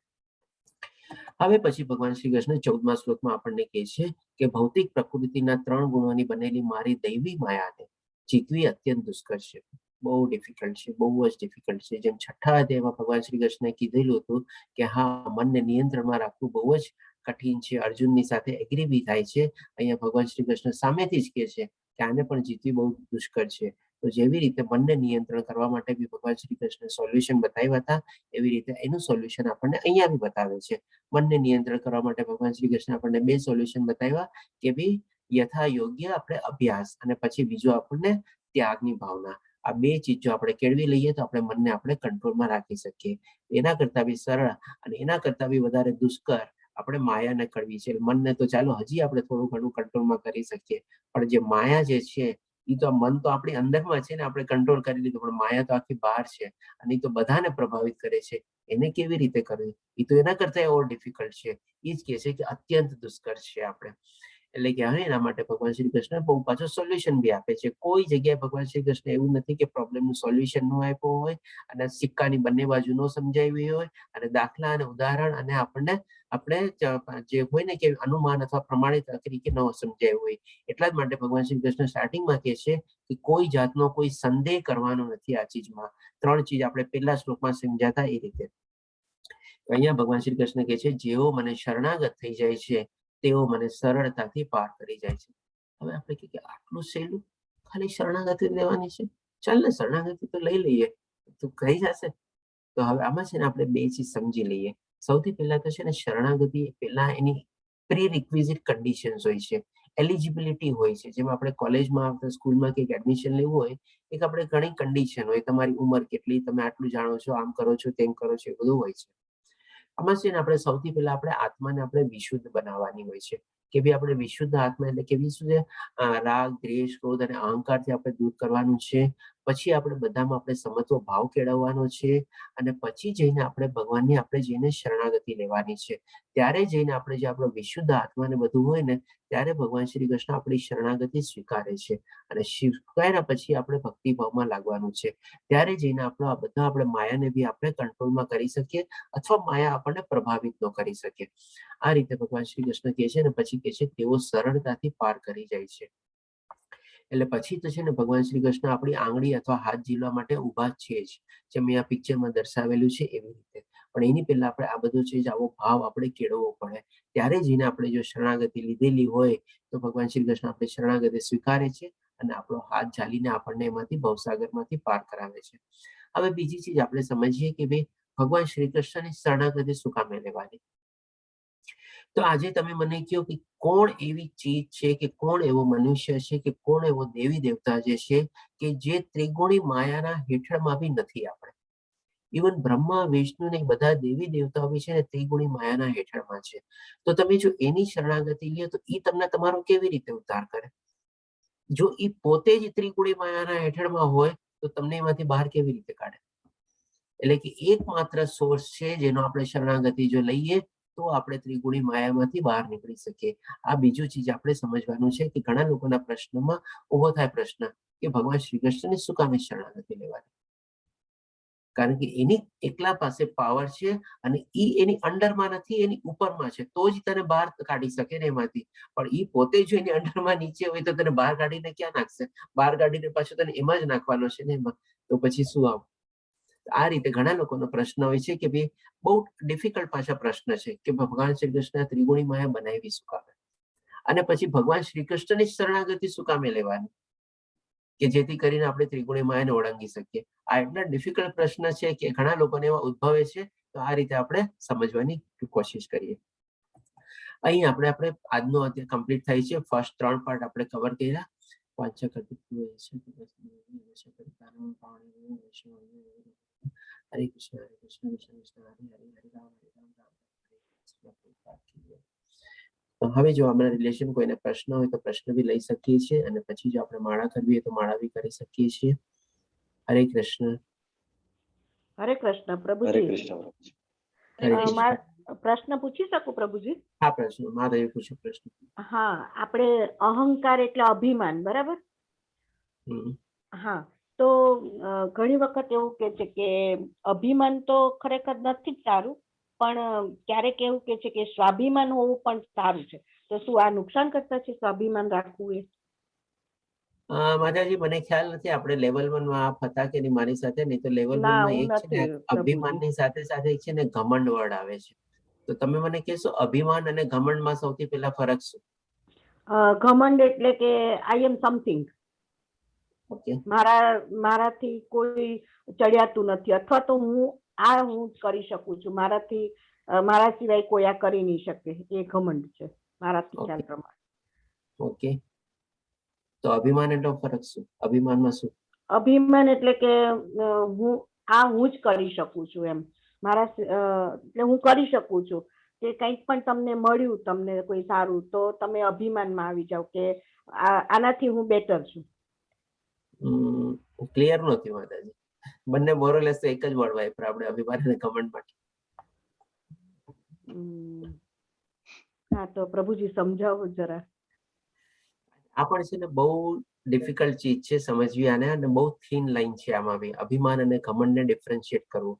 હવે પછી ભગવાન શ્રી કૃષ્ણ 14મા શ્લોકમાં આપણને કહે છે કે ભૌતિક પ્રકૃતિના 3 ગુણોની બનેલી મારી દૈવી માયાને જીતવી અત્યંત દુષ્કર છે, બહુ ડિફિકલ્ટ છે, બહુ જ ડિફિકલ્ટ છે. જેમ છઠ્ઠા અધ્યાયમાં ભગવાન શ્રી કૃષ્ણએ કીધેલું હતું કે હા, મનને નિયંત્રણમાં રાખવું બહુ જ કઠિન છે, અર્જુનની સાથે એગ્રી બી થાય છે. અહીંયા ભગવાન શ્રી કૃષ્ણ સામેથી જ કહે છે કે આને પણ જીતવી બહુ દુષ્કર છે. તો જેવી રીતે મનને નિયંત્રણ કરવા માટે બી ભગવાન શ્રી કૃષ્ણ સોલ્યુશન બતાવ્યા હતા, એવી રીતે એનું સોલ્યુશન આપણને અહીંયા બી બતાવે છે. મનને નિયંત્રણ કરવા માટે ભગવાન શ્રી કૃષ્ણ આપણને 2 સોલ્યુશન બતાવ્યા કે ભી યથા યોગ્ય આપણે અભ્યાસ, અને પછી બીજો આપણને ત્યાગની ભાવના. આ 2 ચીજ જો આપણે કેળવી લઈએ તો આપણે મનને આપણે કંટ્રોલમાં રાખી શકીએ. એના કરતા બી સરળ અને એના કરતા બી વધારે દુષ્કર આપણે માયાને કરવી છે. મનને તો ચાલો હજી આપણે થોડું ઘણું કંટ્રોલમાં કરી શકીએ, પણ જે માયા જે છે એ તો મન તો આપણી અંદરમાં છે ને, આપણે કંટ્રોલ કરી લીધું, પણ માયા તો આખી બહાર છે અને એ તો બધાને પ્રભાવિત કરે છે. એને કેવી રીતે કરવી, એ તો એના કરતા ઓર ડિફિકલ્ટ છે. એ જ કહે છે કે અત્યંત દુષ્કર છે આપણે. એટલે કે હવે એના માટે ભગવાન શ્રી કૃષ્ણ બહુ પાછો સોલ્યુશન બી આપે છે. કોઈ જગ્યાએ ભગવાન શ્રી કૃષ્ણ એવું નથી કે પ્રોબ્લેમનું સોલ્યુશન ન આપ્યું હોય અને સિક્કાની બંને બાજુ ન સમજાવી હોય અને દાખલા અને ઉદાહરણ અને આપણે જે હોય ને કે અનુમાન અથવા પ્રમાણિત તરીકે ન સમજાવ્યું હોય. એટલા જ માટે ભગવાન શ્રી કૃષ્ણ સ્ટાર્ટિંગમાં કહે છે કે કોઈ જાતનો કોઈ સંદેહ કરવાનો નથી આ ચીજમાં. 3 ચીજ આપણે પહેલા શ્લોકમાં સમજાતા એ રીતે. અહીંયા ભગવાન શ્રી કૃષ્ણ કહે છે જેઓ મને શરણાગત થઈ જાય છે તેઓ મને સરળતાથી પાર કરી જાય છે. હવે આપણે કહીએ કે આટલું સહેલું, ખાલી શરણાગતિ લેવાની છે, ચાલ ને શરણાગતિ તો લઈ લઈએ, તું કહી જશે. તો હવે આમાં છે ને આપણે 2 ચીજ સમજી લઈએ. સૌથી પહેલા તો છે ને શરણાગતિ પહેલા એની પ્રી રિક્વિઝિટ કન્ડિશન્સ હોય છે, એલિજિબિલિટી હોય છે. જેમ આપણે કોલેજમાં આવતા સ્કૂલમાં કંઈક એડમિશન લેવું હોય, એક આપણે ઘણી કન્ડિશન હોય, તમારી ઉંમર કેટલી, તમે આટલું જાણો છો, આમ કરો છો, તેમ કરો છો, એ બધું હોય છે. આમાં છે ને આપણે સૌથી પહેલા આપણે આત્માને આપણે વિશુદ્ધ બનાવવાની હોય છે કે ભાઈ આપણે વિશુદ્ધ આત્મા એટલે કે વિશુદ્ધ રાગ, દ્વેષ, ક્રોધ અને અહંકારથી આપણે દૂર કરવાનું છે. પછી આપણે બધામાં આપણે સમત્વ ભાવ કેળવવાનો છે અને પછી જઈને આપણે ભગવાનની આપણે જઈને શરણાગતિ લેવાની છે. ત્યારે જઈને આપણે જે આપણો વિશુદ્ધ આત્માને બધું હોય ને, ત્યારે ભગવાન શ્રી કૃષ્ણ આપણી શરણાગતિ સ્વીકારે છે અને સ્વીકાર્યા પછી આપણે ભક્તિભાવમાં લાગવાનું છે. ત્યારે જઈને આ બધા આપણે માયાને બી આપણે કંટ્રોલમાં કરી શકીએ અથવા માયા આપણને પ્રભાવિત ન કરી શકે. આ રીતે ભગવાન શ્રી કૃષ્ણ કહે છે ને પછી કહે છે તેઓ સરળતાથી પાર કરી જાય છે. એટલે પછી તો છે ને ભગવાન શ્રી કૃષ્ણ આપણી આંગળી અથવા હાથ ઝીલવા માટે ઊભા છે જ, જેમ આ પિક્ચરમાં દર્શાવેલું છે એવી રીતે. પણ એની પહેલા આપણે આ બધું છે આવો ભાવ આપણે કેળવવો પડે. ત્યારે જઈને આપણે જો શરણાગતિ લીધેલી હોય તો ભગવાન શ્રી કૃષ્ણ આપણી શરણાગતિ સ્વીકારે છે અને આપણો હાથ ઝાલીને આપણને એમાંથી ભવસાગરમાંથી પાર કરાવે છે. હવે બીજી ચીજ આપણે સમજીએ કે ભાઈ ભગવાન શ્રી કૃષ્ણની શરણાગતિ શું કામે લેવાની. તો આજે તમે મને કહો કે કોણ એવી ચીજ છે કે કોણ એવો મનુષ્ય છે કે કોણ એવો દેવી દેવતા જે છે કે જે ત્રિગુણી માયાના હેઠળમાં બી નથી. આપણે ઇવન બ્રહ્મા, વિષ્ણુ ને બધા દેવી દેવતાઓ બી છે ને ત્રિગુણી માયાના હેઠળમાં છે. તો તમે જો એની શરણાગતિ લ્યો તો એ તમને તમારો કેવી રીતે ઉદ્ધાર કરે. જો એ પોતે જ ત્રિગુણી માયાના હેઠળમાં હોય તો તમને એમાંથી બહાર કેવી રીતે કાઢે. એટલે કે એકમાત્ર સોર્સ છે જેનો આપણે શરણાગતિ જો લઈએ તો આપણે ત્રિગુણી માયામાંથી બહાર નીકળી શકીએ. આ બીજું ચીજ આપણે સમજવાનું છે કે ઘણા લોકોના પ્રશ્નમાં ઉભો થાય પ્રશ્ન કે ભગવાન શ્રી કૃષ્ણની શું કામે શરણાગતિ લેવાની. કારણ કે એની એકલા પાસે પાવર છે અને એ એની અંડરમાં નથી, એની ઉપરમાં છે, તો જ તને બહાર કાઢી શકે ને એમાંથી. પણ એ પોતે જો એની અંડરમાં નીચે હોય તો તને બહાર કાઢીને ક્યાં નાખશે. બહાર કાઢીને પાછું તને એમાં જ નાખવાનો છે ને એમાં, તો પછી શું આવું. આ રીતે ઘણા લોકોનો પ્રશ્ન હોય છે કે ભાઈ બહુ ડિફિકલ્ટ પાછા પ્રશ્ન છે કે ભગવાન શ્રી કૃષ્ણ ત્રિગુણી માયા બનાવી શું કામે, અને પછી ભગવાન શ્રી કૃષ્ણની શરણાગતિ શું કામે લેવાની કે જેથી કરીને આપણે ત્રિગુણી માયાને ઓળંગી શકીએ. આ એટલા ડિફિકલ્ટ પ્રશ્ન છે કે ઘણા લોકોને એવા ઉદ્ભવે છે. તો આ રીતે આપણે સમજવાની કોશિશ કરીએ. અહીં આપણે આજનો અત્યારે કમ્પ્લીટ થાય છે. ફર્સ્ટ 3 પાર્ટ આપણે કવર કર્યા. હરે કૃષ્ણ હરે કૃષ્ણ કૃષ્ણ કૃષ્ણ હરે હરે હરે રામ રામ રામ. હવે જો આપણા રિલેશન કોઈને પ્રશ્ન હોય તો પ્રશ્ન બી લઈ શકીએ છીએ અને પછી જો આપણે માળા કરવી હોય તો માળા બી કરી શકીએ છીએ. હરે કૃષ્ણ. હરે કૃષ્ણ પ્રભુજી. હરે કૃષ્ણ. પ્રશ્ન પૂછી શકું પ્રભુજી? હા, પ્રશ્ન મહાદેવ પૂછો પ્રશ્ન. હા, આપણે અહંકાર એટલે અભિમાન, બરાબર? હમ. હા, તો ઘણી વખત એવું કે છે કે અભિમાન તો ખરેખર નથી જ સારું, પણ ક્યારેક એવું કે છે કે સ્વાભિમાન હોવું પણ સારું છે. તો શું આ નુકસાન કરતા છે સ્વાભિમાન રાખવું એ? માતાજી મને ખ્યાલ નથી આપણે લેવલ 1 માં આપ હતા કે નહીં મારી સાથે, નહીં તો લેવલ 1 ના, માં હું એક છે ને નથી પ્રભુજી. અભિમાનની સાથે સાથે એક છે ને ઘમંડ વર્ડ આવે છે. તો તમે મને કહેશો અભિમાન અને ઘમંડમાં સૌથી પહેલા ફરક શું? ઘમંડ એટલે કે આઈ એમ સમથિંગ, ઓકે. મારાથી કોઈ ચડિયાતું નથી, અથવા તો હું જ કરી શકું છું, મારા સિવાય કોઈ આ કરી નહીં શકે, એ ઘમંડ છે મારાથી ખ્યાલ પ્રમાણે. ઓકે, તો અભિમાન એટલો ફરક શું? અભિમાનમાં શું? અભિમાન એટલે કે હું જ કરી શકું છું એમ, એટલે હું કરી શકું છું કે કંઈક પણ તમને મળ્યું, તમને કોઈ સારું, તો તમે અભિમાનમાં આવી જાવ કે આનાથી હું બેટર છું. ક્લિયર નથી માતાજી. બંને મોરલેસ એક જ વર્ડ વાપરે આપણે અભિમાન અને ઘમંડ માટે. હા, તો પ્રભુજી સમજાવો જરા. આ પણ છે ને બહુ ડિફિકલ્ટ ચીજ છે સમજવી આને, અને બહુ થીન લાઈન છે આમાં બી, અભિમાન અને ઘમંડને ડિફરન્શિએટ કરવું.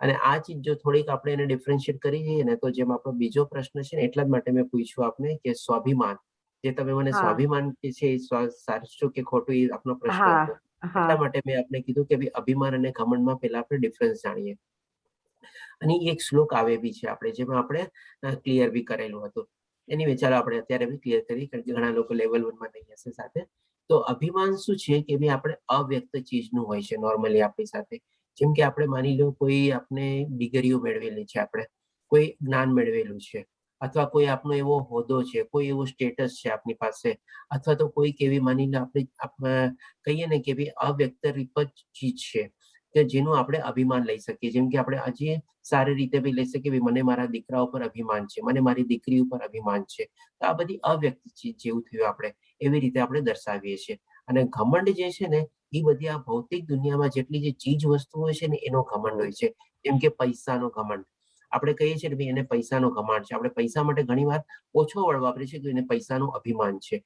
અને આ ચીજ જો થોડીક આપણે એને ડિફરન્શિએટ કરી જઈએ ને, તો જેમ આપણો બીજો પ્રશ્ન છે ને, એટલા જ માટે મેં પૂછ્યું આપને કે સ્વાભિમાન, જે તમે મને સ્વાભિમાન કે છે સાચું કે ખોટું એ આપનો પ્રશ્ન હતો, એટલા માટે મેં આપને કીધું કે અભિમાન અને ઘમંડમાં પહેલા આપણે ડિફરન્સ જાણીએ. અને એક શ્લોક આવે બી છે આપણે, જેમાં આપણે ક્લિયર બી કરેલું હતું. એની ચાલો આપણે અત્યારે બી ક્લિયર કરી, કારણ કે ઘણા લોકો લેવલ 1 માં નહીં હશે સાથે. તો અભિમાન શું છે કે ભાઈ આપણે અવ્યક્ત ચીજનું હોય છે નોર્મલી આપણી સાથે. જેમ કે આપણે માની લો કોઈ આપણે ડિગ્રીઓ મેળવેલી છે, આપણે કોઈ જ્ઞાન મેળવેલું છે, અથવા કોઈ આપણો એવો હોદ્દો છે, કોઈ એવો સ્ટેટસ છે આપની પાસે, અથવા તો કોઈક એવી માની લો આપણે કહીએ ને કે ભાઈ અવ્યક્ત ચીજ છે કે જેનું આપણે અભિમાન લઈ શકીએ. જેમ કે આપણે હજી સારી રીતે બી લઈ શકીએ, મને મારા દીકરા ઉપર અભિમાન છે, મને મારી દીકરી ઉપર અભિમાન છે. તો આ બધી અવ્યક્ત ચીજ જેવું થયું, આપણે એવી રીતે આપણે દર્શાવીએ છીએ. અને ઘમંડ જે છે ને, એ બધી આ ભૌતિક દુનિયામાં જેટલી જે ચીજ વસ્તુઓ છે ને, એનો ઘમંડ હોય છે. જેમ કે પૈસાનો ઘમંડ, આપણે કહીએ છીએ કે એને પૈસાનો ઘમંડ છે. આપણે પૈસા માટે ઘણી વાર ઓછો વર્ડ વાપરીએ છીએ કે એને પૈસાનું અભિમાન છે.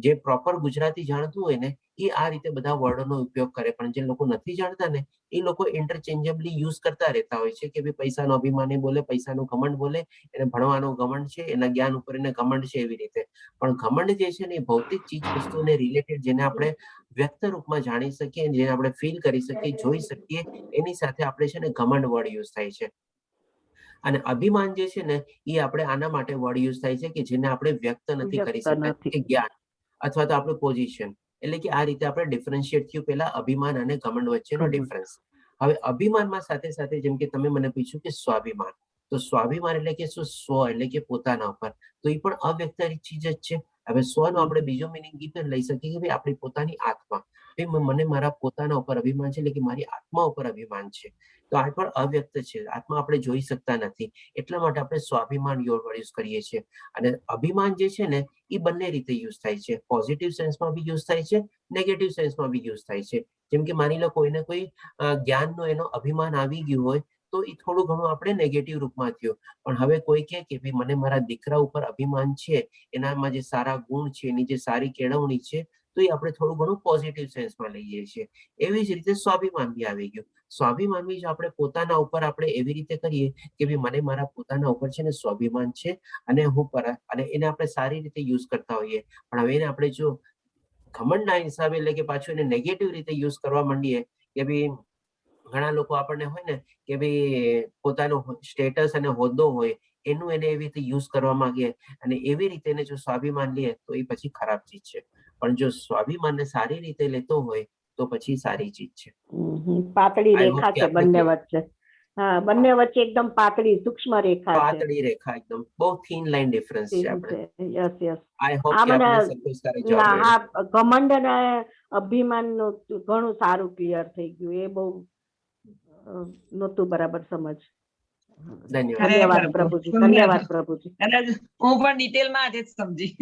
જે પ્રોપર ગુજરાતી જાણતું હોય ને, એ આ રીતે બધા વર્ડોનો ઉપયોગ કરે, પણ જે લોકો નથી જાણતા ને, એ લોકો ઇન્ટરચેન્જેબલી યુઝ કરતા રહેતા હોય છે કે ભાઈ પૈસાનો અભિમાની બોલે, પૈસાનું ઘમંડ બોલે, એને ભણવાનો ઘમંડ છે, એના જ્ઞાન ઉપર એને ઘમંડ છે, એવી રીતે. પણ ઘમંડ જે છે ને, એ ભૌતિક ચીજ વસ્તુને રિલેટેડ, જેને આપણે વ્યક્ત રૂપમાં જાણી શકીએ, જેને આપણે ફીલ કરી શકીએ, જોઈ શકીએ, એની સાથે આપણે છે ને ઘમંડ વર્ડ યુઝ થાય છે. અને અભિમાન જે છે ને, એ આપણે આના માટે વર્ડ યુઝ થાય છે કે જેને આપણે વ્યક્ત નથી કરી શકતા, કે જ્ઞાન અથવા તો આપણું પોઝિશન. એટલે કે આ રીતે આપણે ડિફરન્શિએટ થયું પહેલા અભિમાન અને ઘમંડ વચ્ચેનો ડિફરન્સ. હવે અભિમાનમાં સાથે સાથે, જેમ કે તમે મને પૂછ્યું કે સ્વાભિમાન, તો સ્વાભિમાન એટલે કે શું? સ્વ એટલે કે પોતાના ઉપર, તો એ પણ અવ્યક્ત ચીજ જ છે. હવે સ્વનો આપણે બીજો મિનિંગ એ પણ લઈ શકીએ કે આપણી પોતાની આત્મા, મને મારા પોતાના ઉપર અભિમાન છે, એટલે કે મારી આત્મા ઉપર અભિમાન છે. તો આ પણ અવ્યક્ત છે, આત્મા આપણે જોઈ શકતા નથી, એટલા માટે આપણે સ્વાભિમાન યુઝ કરીએ છીએ. અને અભિમાન જે છે ને, એ બંને રીતે યુઝ થાય છે. પોઝિટિવ સેન્સમાં બી યુઝ થાય છે, નેગેટિવ સેન્સમાં બી યુઝ થાય છે. જેમ કે માની લો કોઈને કોઈ જ્ઞાનનો એનો અભિમાન આવી ગયું હોય, તો એ થોડું ઘણું આપણે નેગેટિવ રૂપમાં થયું. પણ હવે કોઈ કહે કે ભાઈ મને મારા દીકરા ઉપર અભિમાન છે, એનામાં જે સારા ગુણ છે, એની જે સારી કેળવણી છે, તો એ આપણે થોડું ઘણું પોઝિટિવ સેન્સમાં લઈએ છીએ. એવી જ રીતે સ્વાભિમાન બી આવી ગયું. સ્વાભિમાન બી આપણે પોતાના ઉપર આપણે એવી રીતે કરીએ કે ભાઈ મને મારા પોતાના ઉપર છે ને સ્વાભિમાન છે, અને અને એને આપણે સારી રીતે યુઝ કરતા હોઈએ. પણ હવે એને આપણે જો ઘમંડના હિસાબે, એટલે કે પાછું એને નેગેટિવ રીતે યુઝ કરવા માંડીએ, કે ભાઈ ઘણા લોકો આપણને હોય ને કે ભાઈ પોતાનો સ્ટેટસ અને હોદ્દો હોય, એનું એને એવી રીતે યુઝ કરવા માંગીએ, અને એવી રીતે એને જો સ્વાભિમાન લે, તો એ પછી ખરાબ ચીજ છે. પણ જો સ્વાભિમાનને સારી રીતે લેતો હોય, તો પછી સારી ચીજ છે. પાતળી રેખા છે બંને વચ્ચે. હા, બંને વચ્ચે એકદમ પાતળી સૂક્ષ્મ રેખા છે. પાતળી રેખા, એકદમ બહુ થીન લાઈન ડિફરન્સ છે આપણે. Yes yes. આઈ હોપ કે આપને સંતોષકારક જવાબ મળ્યો. હા, ઘમંડ અને અભિમાનનું ઘણું સારું ક્લિયર થઈ ગયું. એ બહુ નહોતું બરાબર સમજ. ધન્યવાદ પ્રભુજી, ધન્યવાદ પ્રભુજી. હું પણ ડિટેલમાં આજે જ સમજી.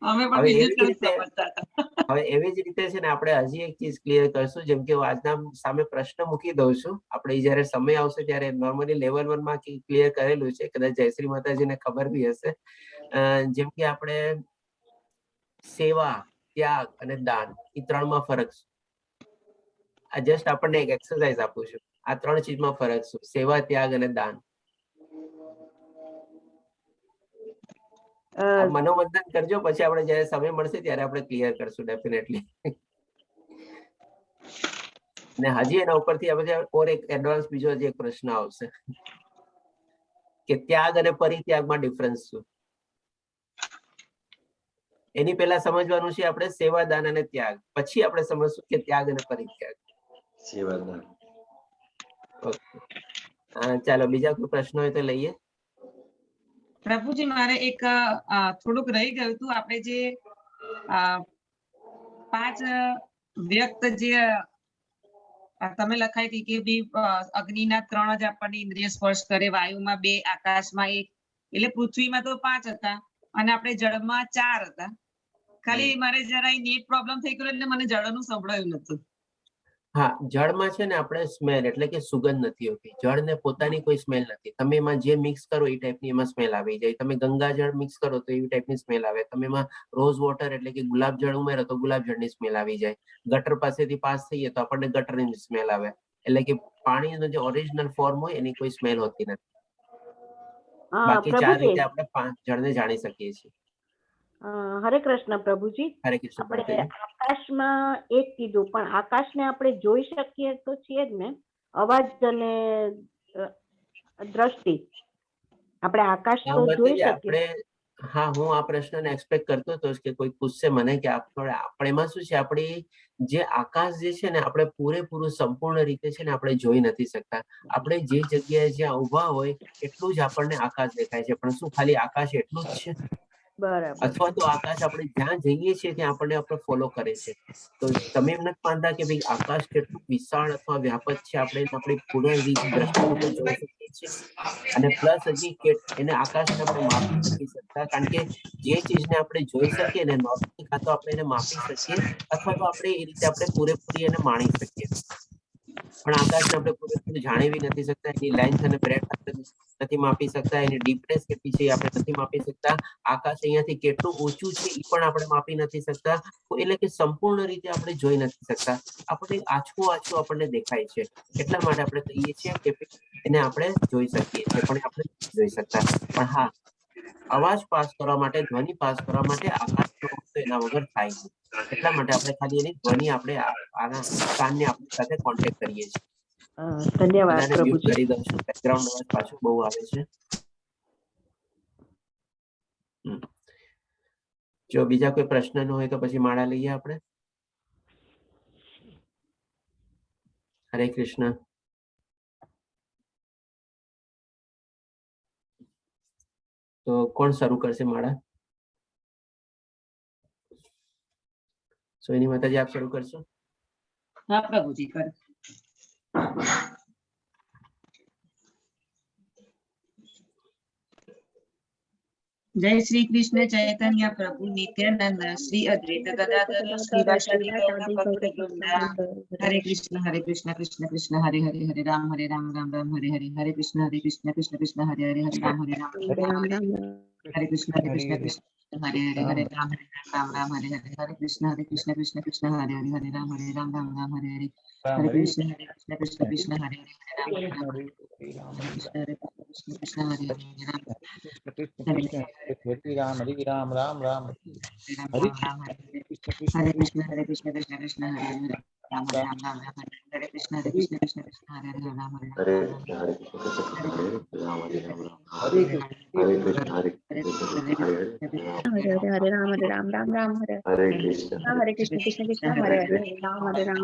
અમે પણ હવે બીજું એવી જ જ રીતે સમજતા હતા. હવે એવી જ રીતે છે ને આપણે હજી એક ચીજ ક્લિયર કરશું, જેમ કે હું આજના સામે પ્રશ્ન મૂકી દઉં છું. આપણે જયારે સમય આવશે ત્યારે નોર્મલી લેવલ 1 માં ક્લિયર કરેલું છે, કદાચ જયશ્રી માતાજીને ખબર બી હશે. જેમ કે આપણે સેવા, ત્યાગ અને દાન, એ ત્રણમાં ફરક છે. આ જસ્ટ આપણને એક એક્સરસાઇઝ આપું છું. આ ત્રણ ચીજમાં ફરક છે, સેવા, ત્યાગ અને દાન. મનોમંથન કરજો, પછી આપણે જયારે સમય મળશે ત્યારે આપણે ક્લિયર કરશું ડેફિનેટલી. અને હજી એના ઉપરથી હવે એક એડવાન્સ બીજો એક પ્રશ્ન આવશે કે ત્યાગ અને પરિત્યાગમાં ડિફરન્સ શું? એની પહેલા સમજવાનું છે આપણે સેવાદાન અને ત્યાગ, પછી આપણે સમજશું કે ત્યાગ અને પરિત્યાગ. સેવાદાન. ઓકે, ચાલો બીજા કોઈ પ્રશ્ન હોય તો લઈએ. પ્રભુજી, મારે એક થોડુંક રહી ગયું હતું. આપણે જે 5 વ્યક્ત જે તમે લખાઈ હતી કે બી અગ્નિના 3 જ આપણને ઇન્દ્રિય સ્પર્શ કરે, વાયુમાં 2, આકાશમાં 1, એટલે પૃથ્વીમાં તો 5 હતા અને આપણે જળમાં 4 હતા. ખાલી મારે જરા નેટ પ્રોબ્લેમ થઈ ગયો એટલે મને જળનું સંભળાયું નતું. હા, જળમાં છે ને આપણે સ્મેલ એટલે કે સુગંધ નથી હોતી. જળને પોતાની કોઈ સ્મેલ નથી. તમે એમાં જે મિક્સ કરો એ ટાઈપની એમાં સ્મેલ આવી જાય. તમે ગંગા જળ મિક્સ કરો તો એવી ટાઈપની સ્મેલ આવે. તમે એમાં રોઝ વોટર એટલે કે ગુલાબ જળ ઉમેરો તો ગુલાબ જળની સ્મેલ આવી જાય. ગટર પાસેથી પાસ થઈએ તો આપણને ગટરની સ્મેલ આવે. એટલે કે પાણીનો જે ઓરિજિનલ ફોર્મ હોય એની કોઈ સ્મેલ હોતી નથી. બાકી 4 રીતે આપણે જળને જાણી શકીએ છીએ. હરે કૃષ્ણ પ્રભુજી. હરે કૃષ્ણ. આપણે આકાશમાં એક કીધું, પણ આકાશને આપણે જોઈ શકીએ તો છીએ જ ને? અવાજ અને દ્રષ્ટિ આપણે આકાશ તો જોઈ શકીએ. હા, હું આ પ્રશ્નને એક્સપેક્ટ કરતો હતો કે કોઈ પૂછશે મને કે આપણે એમાં શું છે, આપણી જે આકાશ જે છે ને આપણે પૂરેપૂરું સંપૂર્ણ રીતે છે ને આપણે જોઈ નથી શકતા. આપણે જે જગ્યાએ જ્યાં ઉભા હોય એટલું જ આપણને આકાશ દેખાય છે, પણ શું ખાલી આકાશ એટલું જ છે? બરાબર. અથવા તો આકાશ આપણે જ્યાં જઈએ છીએ ત્યાં આપણે ફોલો કરે છે. તો તમે એમ નથી માનતા કે ભાઈ આકાશ કેટલું વિશાળ અથવા વ્યાપક છે, આપણે આપણી પૂર્ણ દ્રષ્ટિથી જોઈ શકીએ છીએ. અને પ્લસ હજી એને આકાશને આપણે માપી નથી શકતા, કારણ કે જે ચીજને આપણે જોઈ શકીએ ને નોર્મલી કાં તો આપણે એને માપી શકીએ અથવા તો આપણે એ રીતે આપણે પૂરેપૂરી એને માણી શકીએ. પણ આકાશને આપણે પૂરેપૂરું જાણી નથી શકતા. એની લેન્થ અને બ્રેડથ આપણે નથી માપી શકતા. એની ડીપનેસ કેટલી છે એ આપણે નથી માપી શકતા. આકાશ અહીંયાથી કેટલું ઊંચું છે એ પણ આપણે માપી નથી શકતા. એટલે કે સંપૂર્ણ રીતે આપણે જોઈ નથી શકતા. આપણે આછું આપણને દેખાય છે. એટલા માટે આપણે કહીએ છીએ કે એને આપણે જોઈ શકીએ છીએ, પણ આપણે નથી જોઈ શકતા. પણ હા, અવાજ પાસ કરવા માટે, ધ્વનિ પાસ કરવા માટે આકાશનો એના વગર થાય નહીં. એટલા માટે આપણે ખાલી એની ધ્વનિ આપણે આના કાનને આપણી સાથે કોન્ટેક્ટ કરીએ છીએ. ધન્યવાદ બધાને મ્યુટ પ્રભુજી. કરી દઉં છું, બેકગ્રાઉન્ડ અવાજ પાછું બહુ આવે છે. જો બીજા કોઈ પ્રશ્ન ન હોય તો પછી માળા લઈએ આપણે. હરે કૃષ્ણ. તો કોણ શરૂ કરશે માળા? સોહિની માતાજી, આપ શરૂ કરશો? હા પ્રભુજી, કર. જય શ્રી કૃષ્ણ ચૈતન્ય પ્રભુ નિત્યાનંદ, શ્રી અદ્વૈત ગદાધર શ્રીવાસાદિ ગૌર ભક્ત વૃંદ. હરે કૃષ્ણ કૃષ્ણ કૃષ્ણ હરે હરે, હરે રામ રામ રામ હરે હરે, હરે કૃષ્ણ કૃષ્ણ કૃષ્ણ હરે હરે, હરે રામ રામ હરે કૃષ્ણ કૃષ્ણ હરે હરે, હરે રામ રામ હરે હરે, હરે કૃષ્ણ કૃષ્ણ કૃષ્ણ હરે હરે, હરે રામ રામ હરે હરે, હરે કૃષ્ણ કૃષ્ણ હરે હરે, હરે રામ રામ હરે કૃષ્ણ હરે હરે, રામ હરે રામ રામ રામ हरे कृष्ण कृष्ण कृष्ण हरे हरे, राम राम राम हरे कृष्ण कृष्ण कृष्ण हरे हरे, राम हरे हरे कृष्ण हरे कृष्ण राम हरे राम हरे कृष्ण हरे कृष्ण हरे हरे हरे, हरे राम राम हरे कृष्ण हरे कृष्ण कृष्ण कृष्ण हरे हरे, राम हरे राम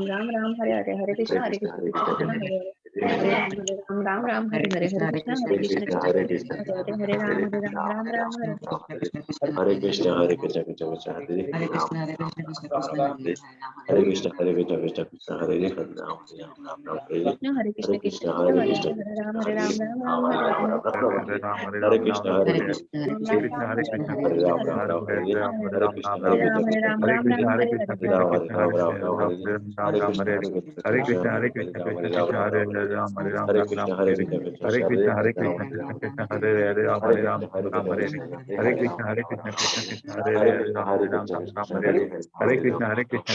हरे हरे, हरे कृष्ण कृष्ण कृष्ण हरे हरे, राम राम हरे हरे हरे कृष्ण हरे कृष्ण हरे कृष्ण हरे हरे राम राम राम हरे हरे कृष्ण कृष्ण कृष्ण हरे हरे राम कृष्ण राम कृष्ण कृष्ण राम कृष्ण राम हरे हरे हरे कृष्ण कृष्ण कृष्ण हरे हरे राम राम राम हरे हरे हरे कृष्ण कृष्ण हरे कृष्ण हरे कृष्ण राम हरे हरे हरे राम राम हरे राम हरे राम राम हरे कृष्ण हरे कृष्ण कृष्ण हरे राम कृष्ण कृष्ण राम कृष्ण हरे कृष्ण हरे हरे राम राम राम हरे हरे कृष्ण हरे कृष्ण राम कृष्ण राम राम राम हरे हरे हरे राम राम हरे हरे कृष्ण कृष्ण कृष्ण हरे राम राम हरे कृष्ण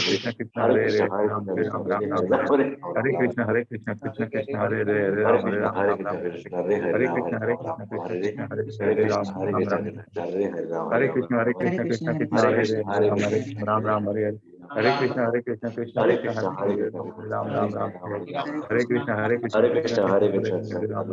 कृष्ण कृष्ण हरे राम राम हरे हरे कृष्ण कृष्ण हरे राम राम हरे कृष्ण कृष्ण कृष्ण हरे हरे राम राम हरे कृष्ण कृष्ण हरे हरे हरे राम कृष्ण कृष्ण कृष्ण हरे हरे हरे हरे राम कृष्ण राम राम कृष्ण हरे हरे हरे राम कृष्ण हरे कृष्ण हरे हरे हरे कृष्ण राम राम राम कृष्ण हरे हरे राम हरे राम कृष्ण हरे कृष्ण कृष्ण कृष्ण हरे हरे कृष्ण हरे राम राम हरे राम हरे हरे हरे कृष्ण कृष्ण हरे कृष्ण कृष्ण हरे हरे कृष्ण राम हरे राम राम हरे राम हरे कृष्ण हरे कृष्ण कृष्ण कृष्ण हरे हरे राम